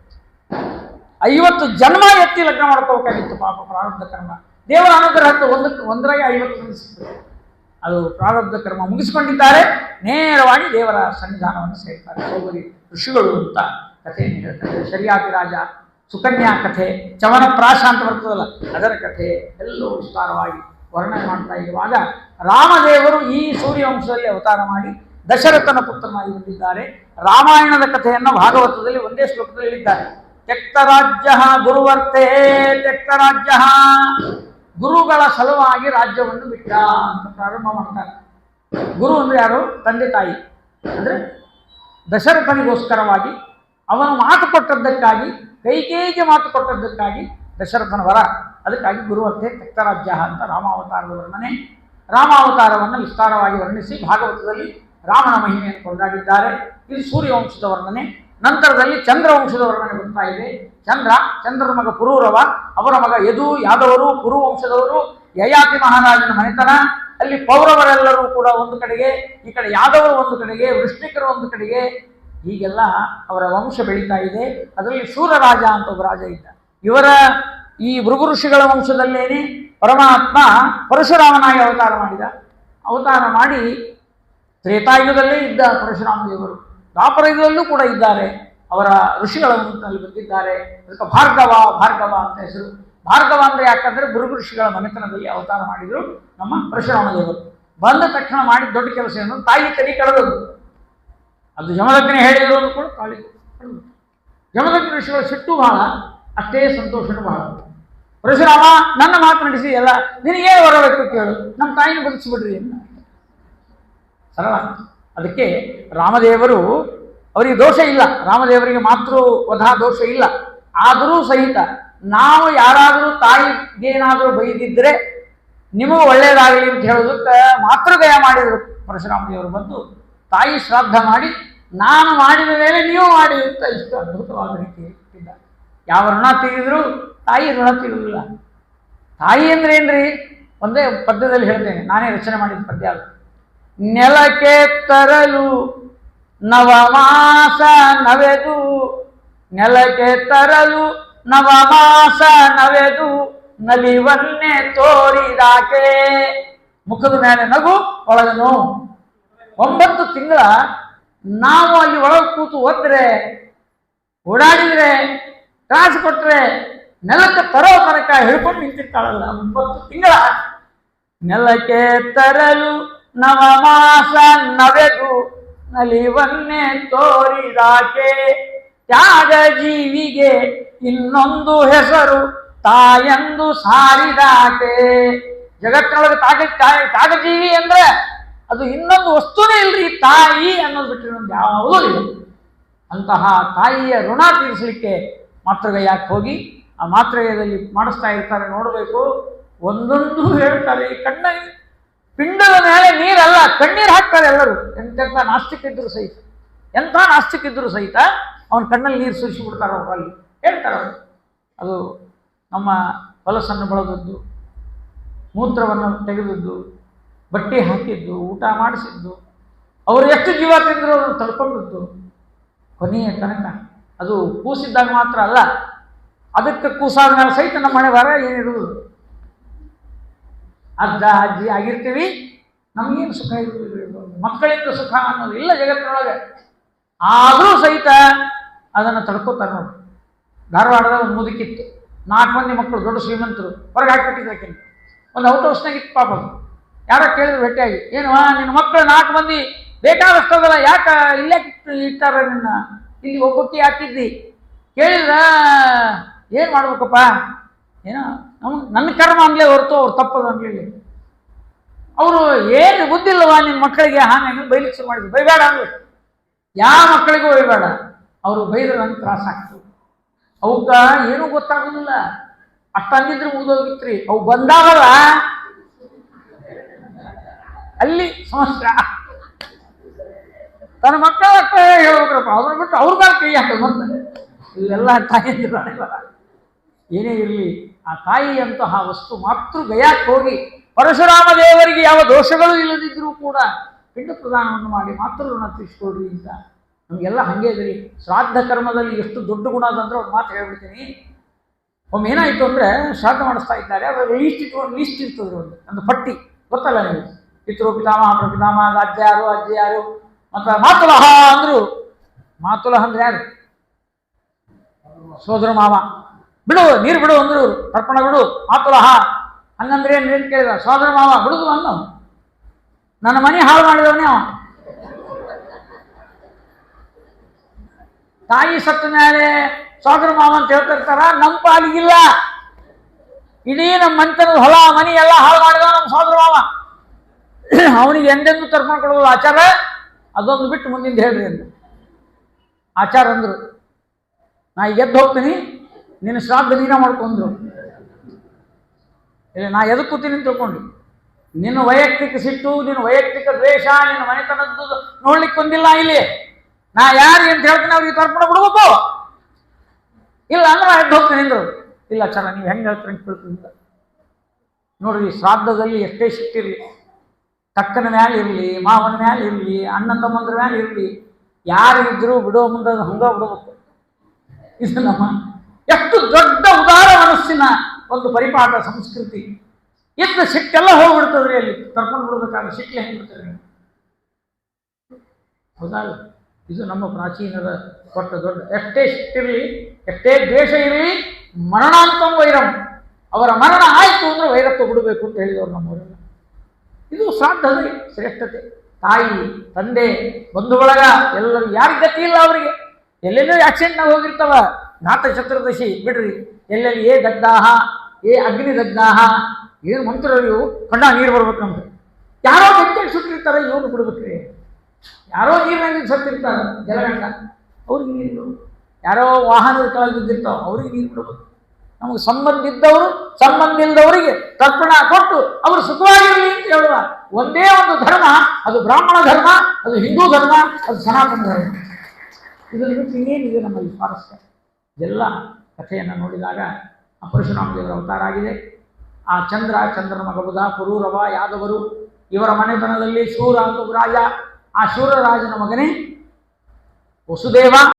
50 ಜನ್ಮ ಎತ್ತಿ ಲಗ್ನ ಮಾಡ್ಕೋಬೇಕಾಗಿತ್ತು. ಪಾಪ ಪ್ರಾರಬ್ಧ ಕರ್ಮ. ದೇವರ ಅನುಗ್ರಹ ಒಂದರಾಗೆ 50 ಮಂದಿ ಸಿಗ್ತದೆ. ಅದು ಪ್ರಾರಬ್ಧ ಕರ್ಮ ಮುಗಿಸಿಕೊಂಡಿದ್ದಾರೆ. ನೇರವಾಗಿ ದೇವರ ಸನ್ನಿಧಾನವನ್ನು ಸೇರ್ತಾರೆ ಸೌಭರಿ ಋಷಿಗಳು ಅಂತ ಕಥೆಯನ್ನು ಹೇಳ್ತಾರೆ. ಶರಿಯಾತಿ ರಾಜ, ಸುಕನ್ಯಾ ಕಥೆ, ಚವನ ಪ್ರಾಶ ಅಂತ ಬರ್ತದಲ್ಲ ಅದರ ಕಥೆ ಎಲ್ಲವೂ ವಿಸ್ತಾರವಾಗಿ ವರ್ಣನೆ ಮಾಡ್ತಾ ಇರುವಾಗ ರಾಮದೇವರು ಈ ಸೂರ್ಯವಂಶದಲ್ಲಿ ಅವತಾರ ಮಾಡಿ ದಶರಥನ ಪುತ್ರನಾಗಿ ಬಂದಿದ್ದಾರೆ. ರಾಮಾಯಣದ ಕಥೆಯನ್ನು ಭಾಗವತದಲ್ಲಿ ಒಂದೇ ಶ್ಲೋಕದಲ್ಲಿ ಹೇಳಿದ್ದಾರೆ. ತ್ಯಕ್ತರಾಜ್ಯ ಗುರುವರ್ಥೇ ತ್ಯಕ್ತರಾಜ್ಯ, ಗುರುಗಳ ಸಲುವಾಗಿ ರಾಜ್ಯವನ್ನು ಬಿಟ್ಟ ಅಂತ ಪ್ರಾರಂಭ ಮಾಡ್ತಾರೆ. ಗುರು ಅಂದ್ರೆ ಯಾರು? ತಂದೆ ತಾಯಿ. ಅಂದ್ರೆ ದಶರಥನಿಗೋಸ್ಕರವಾಗಿ ಅವನು ಮಾತು ಕೊಟ್ಟದ್ದಕ್ಕಾಗಿ, ಕೈಕೇಯಿಗೆ ಮಾತು ಕೊಟ್ಟದ್ದಕ್ಕಾಗಿ ದಶರಥನ ವರ, ಅದಕ್ಕಾಗಿ ಗುರುವರ್ಥೆ ತ್ಯಕ್ತರಾಜ್ಯ ಅಂತ ರಾಮಾವತಾರದ ವರ್ಣನೆ. ರಾಮಾವತಾರವನ್ನು ವಿಸ್ತಾರವಾಗಿ ವರ್ಣಿಸಿ ಭಾಗವತದಲ್ಲಿ ರಾಮನ ಮಹಿಮೆಯನ್ನು ಕೊಂಡಾಡಿದ್ದಾರೆ. ಇದು ಸೂರ್ಯವಂಶದ ವರ್ಣನೆ. ನಂತರದಲ್ಲಿ ಚಂದ್ರವಂಶದ ವರ್ಣನೆ ಬರ್ತಾ ಇದೆ. ಚಂದ್ರನ ಮಗ ಪುರೂರವ, ಅವರ ಮಗ ಯದು, ಯಾದವರು, ಪುರುವಂಶದವರು, ಯಯಾತಿ ಮಹಾರಾಜನ ಮನೆತನ. ಅಲ್ಲಿ ಪೌರವರೆಲ್ಲರೂ ಕೂಡ ಒಂದು ಕಡೆಗೆ, ಈ ಕಡೆ ಯಾದವರು ಒಂದು ಕಡೆಗೆ, ವೃಷ್ಣಿಕರು ಒಂದು ಕಡೆಗೆ, ಹೀಗೆಲ್ಲ ಅವರ ವಂಶ ಬೆಳೀತಾ ಇದೆ. ಅದರಲ್ಲಿ ಶೂರರಾಜ ಅಂತ ಒಬ್ಬ ರಾಜ ಇದ್ದ. ಇವರ ಈ ಭೃಗು ಋಷಿಗಳ ವಂಶದಲ್ಲೇನೆ ಪರಮಾತ್ಮ ಪರಶುರಾಮನಾಗಿ ಅವತಾರ ಮಾಡಿದ. ಅವತಾರ ಮಾಡಿ ತ್ರೇತಾಯುಗದಲ್ಲೇ ಇದ್ದ ಪರಶುರಾಮ ದೇವರು, ದ್ವಾಪರ ಯುಗದಲ್ಲೂ ಕೂಡ ಇದ್ದಾರೆ. ಅವರ ಋಷಿಗಳ ವಂಶದಲ್ಲಿ ಬಂದಿದ್ದಾರೆ. ಅದಕ್ಕೆ ಭಾರ್ಗವ ಅಂತ ಹೆಸರು. ಭಾರ್ಗವ ಅಂದರೆ ಯಾಕಂದರೆ ಭೃಗು ಋಷಿಗಳ ಮನೆತನದಲ್ಲಿ ಅವತಾರ ಮಾಡಿದರು ನಮ್ಮ ಪರಶುರಾಮ ದೇವರು. ಬಂದ ತಕ್ಷಣ ಮಾಡಿದ ದೊಡ್ಡ ಕೆಲಸ ಏನು? ತಾಯಿ ತಲೆ ಕಳೆದದ್ದು. ಅದು ಜಮದಗ್ನಿ ಹೇಳಿದ್ರು ಅಂತ ಕೂಡ ತಾಳಿ ಕಳೆದು. ಜಮದಗ್ನಿ ಋಷಿಗಳ ಸಿಟ್ಟು ಬಹಳ, ಅಷ್ಟೇ ಸಂತೋಷನೂ ಬಹಳ. ಪರಶುರಾಮ ನನ್ನ ಮಾತು ನಡೆಸಿ ಎಲ್ಲ, ನಿನಗೇ ಹೊರ ಬೇಕು ಕೇಳು, ನಮ್ಮ ತಾಯಿನ ಬದುಕಿಸ್ಬಿಡ್ರಿ ಅಂತ ಸರಳ. ಅದಕ್ಕೆ ರಾಮದೇವರು, ಅವರಿಗೆ ದೋಷ ಇಲ್ಲ, ರಾಮದೇವರಿಗೆ ಮಾತೃವಧಾ ದೋಷ ಇಲ್ಲ. ಆದರೂ ಸಹಿತ ನಾವು ಯಾರಾದರೂ ತಾಯಿಗೇನಾದರೂ ಬೈದಿದ್ರೆ ನಿಮಗೂ ಒಳ್ಳೆಯದಾಗಲಿ ಅಂತ ಹೇಳೋದಕ್ಕೆ ಮಾತೃಗಯ ಮಾಡಿದರು. ಪರಶುರಾಮ ದೇವರು ಬಂದು ತಾಯಿ ಶ್ರಾದ್ದ ಮಾಡಿ, ನಾನು ಮಾಡಿದ ಮೇಲೆ ನೀವು ಮಾಡಿ ಅಂತ ಇಷ್ಟು ಅದ್ಭುತವಾದ ರೀತಿ ಇಟ್ಟಿದ್ದ. ಯಾವ ಋಣ ತೀರಿದ್ರು ತಾಯಿ ಋಣ ತೀರುವುದಿಲ್ಲ. ತಾಯಿ ಅಂದ್ರೆ ಏನ್ರಿ? ಒಂದೇ ಪದ್ಯದಲ್ಲಿ ಹೇಳ್ತೇನೆ, ನಾನೇ ರಚನೆ ಮಾಡಿದ ಪದ್ಯ ಅದು. ನೆಲಕ್ಕೆ ತರಲು ನವಮಾಸ ನವೆದು, ನೆಲಕ್ಕೆ ತರಲು ನವಮಾಸ ನವೆದು, ನಲಿವನ್ನೇ ತೋರಿದಾಕೆ. ಮುಖದ ಮೇಲೆ ನಗು, ಒಳಗ ನೋವು. 9 ತಿಂಗಳ ನಾವು ಅಲ್ಲಿ ಒಳಗೆ ಕೂತು ಓದ್ರೆ, ಓಡಾಡಿದ್ರೆ, ತ್ರಾಸು ಕೊಟ್ಟರೆ ನೆಲಕ್ಕೆ ತರೋ ತನಕ ಹಿಡ್ಕೊಂಡು ನಿಂತಿರ್ತಾಳಲ್ಲ. 9 ತಿಂಗಳ ನೆಲಕ್ಕೆ ತರಲು ನವಮಾಸ ನವೆದು, ನಲಿವನ್ನೇ ತೋರಿದಾಕೆ ತ್ಯಾಗ ಜೀವಿಗೆ ಇನ್ನೊಂದು ಹೆಸರು ತಾಯಂದು ಸಾರಿದಾಕೆ. ಜಗತ್ತಿನೊಳಗೆ ತ್ಯಾಗಜೀವಿ ಅಂದ್ರೆ ಅದು ಇನ್ನೊಂದು ವಸ್ತುನೇ ಇಲ್ರಿ, ತಾಯಿ ಅನ್ನೋದು ಬಿಟ್ಟರೆ ಯಾವುದೂ ಇಲ್ಲ. ಅಂತಹ ತಾಯಿಯ ಋಣ ತೀರಿಸಲಿಕ್ಕೆ ಮಾತೃಗಯಾಕ್ಕೆ ಹೋಗಿ ಆ ಮಾತೃಗಯದಲ್ಲಿ ಮಾಡಿಸ್ತಾ ಇರ್ತಾರೆ. ನೋಡಬೇಕು, ಒಂದೊಂದು ಹೇಳ್ತಾರೆ. ಈ ಕಣ್ಣ ಪಿಂಡದ ಮೇಲೆ ನೀರಲ್ಲ, ಕಣ್ಣೀರು ಹಾಕ್ತಾರೆ ಎಲ್ಲರೂ. ಎಂತೆಂಥ ನಾಸ್ತಿಕ ಇದ್ರು ಸಹಿತ, ಎಂಥ ನಾಸ್ತಿಕ ಇದ್ರು ಸಹಿತ ಅವನ ಕಣ್ಣಲ್ಲಿ ನೀರು ಸುರಿಸಿ ಬಿಡ್ತಾರೆ. ಅವರು ಅಲ್ಲಿ ಹೇಳ್ತಾರೆ ಅವರು, ಅದು ನಮ್ಮ ಹೊಲಸನ್ನು ಬಳದದ್ದು, ಮೂತ್ರವನ್ನು ತೆಗೆದದ್ದು, ಬಟ್ಟೆ ಹಾಕಿದ್ದು, ಊಟ ಮಾಡಿಸಿದ್ದು, ಅವರು ಎಷ್ಟು ಜೀವ ತಿಂದರೂ ಅದನ್ನು ತಡ್ಕೊಂಡದ್ದು ಕೊನೆಯ ತನಕ. ಅದು ಕೂಸಿದ್ದಾಗ ಮಾತ್ರ ಅಲ್ಲ, ಅದಕ್ಕೆ ಕೂಸಾದ ಮೇಲೆ ಸಹಿತ ನಮ್ಮ ಮನೆ ಬರ ಏನಿರುವುದು. ಅಜ್ಜ ಅಜ್ಜಿ ಆಗಿರ್ತೀವಿ, ನಮಗೇನು ಸುಖ ಇರುವುದಿಲ್ಲ, ಮಕ್ಕಳಿಂದ ಸುಖ ಅನ್ನೋದು ಇಲ್ಲ ಜಗತ್ತಿನೊಳಗೆ. ಆದರೂ ಸಹಿತ ಅದನ್ನು ತಡ್ಕೋತಾರೆ ನೋಡಿ. ಧಾರವಾಡದ ಒಂದು ಮುದುಕಿತ್ತು, 4 ಮಂದಿ ಮಕ್ಕಳು, ದೊಡ್ಡ ಶ್ರೀಮಂತರು, ಹೊರಗೆ ಹಾಕಿಬಿಟ್ಟಿದ್ದಕ್ಕಿಂತ ಒಂದು ಔಟ್ ಹೌಸ್ನಾಗಿತ್ತು ಪಾಪ. ಯಾರೋ ಕೇಳಿದ್ರು ಭೇಟಿಯಾಗಿ, ಏನು ನಿನ್ನ ಮಕ್ಕಳು 4 ಮಂದಿ ಬೇಕಾದಷ್ಟದಲ್ಲ, ಯಾಕೆ ಇಲ್ಲೇ ಇಟ್ಟಾರ ನಿನ್ನ, ಇಲ್ಲಿ ಒಬ್ಬಕ್ಕೆ ಹಾಕಿದ್ದಿ ಕೇಳಿದ್ರ ಏನು ಮಾಡ್ಬೇಕಪ್ಪ, ಏನೋ ನನ್ನ ಕರ್ಮ ಅನ್ಲೇ ಹೊರತು ಅವ್ರು ತಪ್ಪದು ಅನ್ಲಿ. ಅವರು ಏನು ಬುದ್ಧಿಲ್ಲವಾ ನಿನ್ನ ಮಕ್ಕಳಿಗೆ ಹಾನಿ ಬೈಲಿಕ್ಕೆ ಶುರು ಮಾಡಿದ್ರು. ಬೈಬೇಡ ಅಂದ್ರೆ ಯಾವ ಮಕ್ಕಳಿಗೂ ಬೈಬೇಡ, ಅವರು ಬೈದ್ರೆ ನನಗೆ ತ್ರಾಸ ಆಗ್ತದೆ. ಅವಕ್ಕ ಏನೂ ಗೊತ್ತಾಗೋದಿಲ್ಲ, ಅಷ್ಟ ಅಂದಿದ್ರು ಮುಗಿದೋಗಿತ್ರಿ. ಅವು ಬಂದಾಗಲ್ಲ ಅಲ್ಲಿ ಸಮಸ್ಯೆ. ತನ್ನ ಮಕ್ಕಳ ಹೇಳ್ಬೇಕ್ರಪ್ಪ, ಅವ್ರನ್ನ ಬಿಟ್ಟು ಅವ್ರ ಮೇಲೆ ಕೈ ಹಾಕೋದು ಬರ್ತದೆ. ಇವೆಲ್ಲ ತಾಯಿಯಂದಿರ ಏನೇ ಇರಲಿ, ಆ ತಾಯಿಯಂತಹ ವಸ್ತು ಮಾತೃ ಗಯಾಕ್ಕೆ ಹೋಗಿ ಪರಶುರಾಮ ದೇವರಿಗೆ ಯಾವ ದೋಷಗಳು ಇಲ್ಲದಿದ್ದರೂ ಕೂಡ ಪಿಂಡ ಪ್ರದಾನವನ್ನು ಮಾಡಿ ಮಾತೃ ಋಣ ತೀರಿಸ್ಕೊಡ್ರಿ ಅಂತ ನಮಗೆಲ್ಲ ಹಾಗೆ ಇದ್ರಿ. ಶ್ರಾದ್ದ ಕರ್ಮದಲ್ಲಿ ಎಷ್ಟು ದೊಡ್ಡ ಗುಣ ಅದಂದ್ರೆ ಒಂದು ಮಾತು ಹೇಳ್ಬಿಡ್ತೀನಿ. ಒಮ್ಮೆ ಏನಾಯಿತು ಅಂದರೆ ಶ್ರಾದ್ದ ಮಾಡಿಸ್ತಾ ಇದ್ದಾರೆ, ಅದರಲ್ಲಿ ಲೀಸ್ಟ್ ಇರ್ತದೆ, ಒಂದು ಪಟ್ಟಿ ಗೊತ್ತಲ್ಲ ನೀವು, ಪಿತೃ ಪಿತಾಮಹ ಪ್ರಪಿತಾಮಹ, ಅಜ್ಜ ಯಾರು ಅಜ್ಜಿ ಯಾರು, ಮತ್ತು ಮಾತುಲಹ ಅಂದರು. ಮಾತುಲಹ ಅಂದ್ರೆ ಯಾರು? ಸೋದರ ಮಾವ. ಬಿಡು ನೀರು ಬಿಡು ಅಂದ್ರು, ತರ್ಪಣ ಬಿಡು, ಮಾತುಲಹ ಹಂಗಂದ್ರೆ ಏನು ಕೇಳಿದ, ಸೋದರ ಮಾವ ಬಿಡುದು ಅನ್ನು, ನನ್ನ ಮನೆ ಹಾಳು ಮಾಡಿದವನೇ ಅವ. ತಾಯಿ ಸತ್ತ ಮೇಲೆ ಸೋದರ ಮಾವ ಅಂತ ಹೇಳ್ತಿರ್ತಾರ, ನಮ್ಮ ಪಾಲಿಗಿಲ್ಲ. ಇಡೀ ನಮ್ಮ ಮಂತನದ ಹೊಲ ಮನಿ ಎಲ್ಲ ಹಾಳು ಮಾಡಿದವ ನಮ್ಮ ಸೋದರ ಮಾವ, ಅವನಿಗೆ ಎಂದೆಂದು ತರ್ಪಣ ಕೊಡೋದು ಆಚಾರ, ಅದೊಂದು ಬಿಟ್ಟು ಮುಂದಿಂದ ಹೇಳ್ರಿ ಅಂತ ಆಚಾರ ಅಂದರು. ನಾ ಎದ್ದು ಹೋಗ್ತೀನಿ, ನಿನ್ನ ಶ್ರಾದ್ದ ನೀನ ಮಾಡ್ಕೊಂಡ್ರು. ಇಲ್ಲ ನಾ ಎದಕ್ಕೆ ಕೂತೀನಿ ಅಂತ ತಿಳ್ಕೊಂಡು, ನಿನ್ನ ವೈಯಕ್ತಿಕ ಸಿಟ್ಟು, ನಿನ್ನ ವೈಯಕ್ತಿಕ ದ್ವೇಷ, ನಿನ್ನ ಮನೆತನದ್ದು ನೋಡ್ಲಿಕ್ಕೆ ಬಂದಿಲ್ಲ ಇಲ್ಲಿ. ನಾ ಯಾರಿಗೆ ಅಂತ ಹೇಳ್ತೀನಿ ಅವ್ರಿಗೆ ತರ್ಪಣ ಬಿಡ್ಬೇಕು, ಇಲ್ಲ ಅಂದ್ರೆ ನಾ ಎದ್ದು ಹೋಗ್ತೀನಿ ಅಂದರು. ಇಲ್ಲ ಆಚಾರ ನೀವು ಹೆಂಗೆ ಹೇಳ್ತೀರಿ ಅಂತ ತಿಳ್ಕೊಂಡಿದ್ದ. ನೋಡ್ರಿ, ಶ್ರಾದ್ದದಲ್ಲಿ ಎಷ್ಟೇ ಸಿಟ್ಟಿರಲಿ, ತಕ್ಕನ ಮ್ಯಾಲೆ ಇರಲಿ, ಮಾವನ ಮ್ಯಾಲೆ ಇರಲಿ, ಅಣ್ಣ ತಮ್ಮಂದ್ರ ಮ್ಯಾಲೆ ಇರಲಿ, ಯಾರಿಗಿದ್ರು ಬಿಡೋ ಮುಂದೆ ಹಂಗ ಬಿಡಬೇಕು. ಇದು ನಮ್ಮ ಎಷ್ಟು ದೊಡ್ಡ ಉದಾರ ಮನಸ್ಸಿನ ಒಂದು ಪರಿಪಾಠ ಸಂಸ್ಕೃತಿ. ಇದ್ದ ಸಿಟ್ಟೆಲ್ಲ ಹೋಗ್ಬಿಡ್ತದ್ರಿ, ಅಲ್ಲಿ ಕರ್ಕೊಂಡು ಬಿಡ್ಬೇಕಾದ್ರೆ ಸಿಟ್ಲೆ ಹೆಂಗೆ ಬಿಡ್ತಾರೆ ಹೌದಲ್ಲ. ಇದು ನಮ್ಮ ಪ್ರಾಚೀನರ ಕೊಟ್ಟ ದೊಡ್ಡ, ಎಷ್ಟೇ ಸಿಟ್ಟಿರಲಿ, ಎಷ್ಟೇ ದ್ವೇಷ ಇರಲಿ, ಮರಣಾಂತಂ ವೈರಂ, ಅವರ ಮರಣ ಆಯಿತು ಅಂದರೆ ವೈರತ್ವ ಬಿಡಬೇಕು ಅಂತ ಹೇಳಿದವರು ನಮ್ಮವರೆಲ್ಲ. ಇದು ಶ್ರಾದ್ದದ ಶ್ರೇಷ್ಠತೆ. ತಾಯಿ ತಂದೆ ಬಂಧು ಬಳಗ ಎಲ್ಲರೂ ಯಾರಿಗೆ ಗತಿ ಇಲ್ಲ ಅವರಿಗೆ. ಎಲ್ಲೆಲ್ಲೋ ಆಕ್ಸಿಡೆಂಟ್ನಾಗ ಹೋಗಿರ್ತಾವ, ನಾಥ ಚತುರ್ದಶಿ ಬಿಡ್ರಿ, ಎಲ್ಲೆಲ್ಲಿ ಏ ದಗ್ಧಾಹ ಏ ಅಗ್ನಿ ದಗ್ಧಾಹ, ಏನು ಮಂತ್ರರು ಇವು, ಕಣ್ಣ ನೀರು ಬರ್ಬೇಕು ನಮ್ಗೆ. ಯಾರೋ ಗಂಟೆಗೆ ಸುಟ್ಟಿರ್ತಾರೆ, ಇವ್ರು ಬಿಡ್ಬೇಕ್ರಿ. ಯಾರೋ ನೀರಿನಾಗ ಸತ್ತಿರ್ತಾರೆ ಜಲಗಂಟ, ಅವ್ರಿಗೆ ನೀರು. ಯಾರೋ ವಾಹನದ ಕೆಳಗೆ ಬಿದ್ದಿರ್ತಾವೆ, ಅವ್ರಿಗೆ ನೀರು ಬಿಡ್ಬೇಕು. ನಮಗೆ ಸಂಬಂಧ ಇದ್ದವರು ಸಂಬಂಧ ಇಲ್ಲದವರಿಗೆ ತರ್ಪಣ ಕೊಟ್ಟು ಅವರು ಸುಖವಾಗಿರಲಿ ಅಂತ ಹೇಳುವ ಒಂದೇ ಒಂದು ಧರ್ಮ, ಅದು ಬ್ರಾಹ್ಮಣ ಧರ್ಮ, ಅದು ಹಿಂದೂ ಧರ್ಮ, ಅದು ಸನಾತನ ಧರ್ಮ. ಇದನ್ನು ಬಿಟ್ಟು ಇನ್ನೇನಿದೆ ನಮ್ಮಲ್ಲಿ ಸ್ವಾರಸ್ಯ. ಎಲ್ಲ ಕಥೆಯನ್ನು ನೋಡಿದಾಗ ಆ ಪರಶುರಾಮ ದೇವರ ಅವತಾರ ಆಗಿದೆ. ಆ ಚಂದ್ರನ ಮಗ ಬುಧ, ಪುರೂರವ, ಯಾದವರು ಇವರ ಮನೆತನದಲ್ಲಿ ಶೂರ ಅಂತ ರಾಜ. ಆ ಶೂರರಾಜನ ಮಗನೇ ವಸುದೇವ.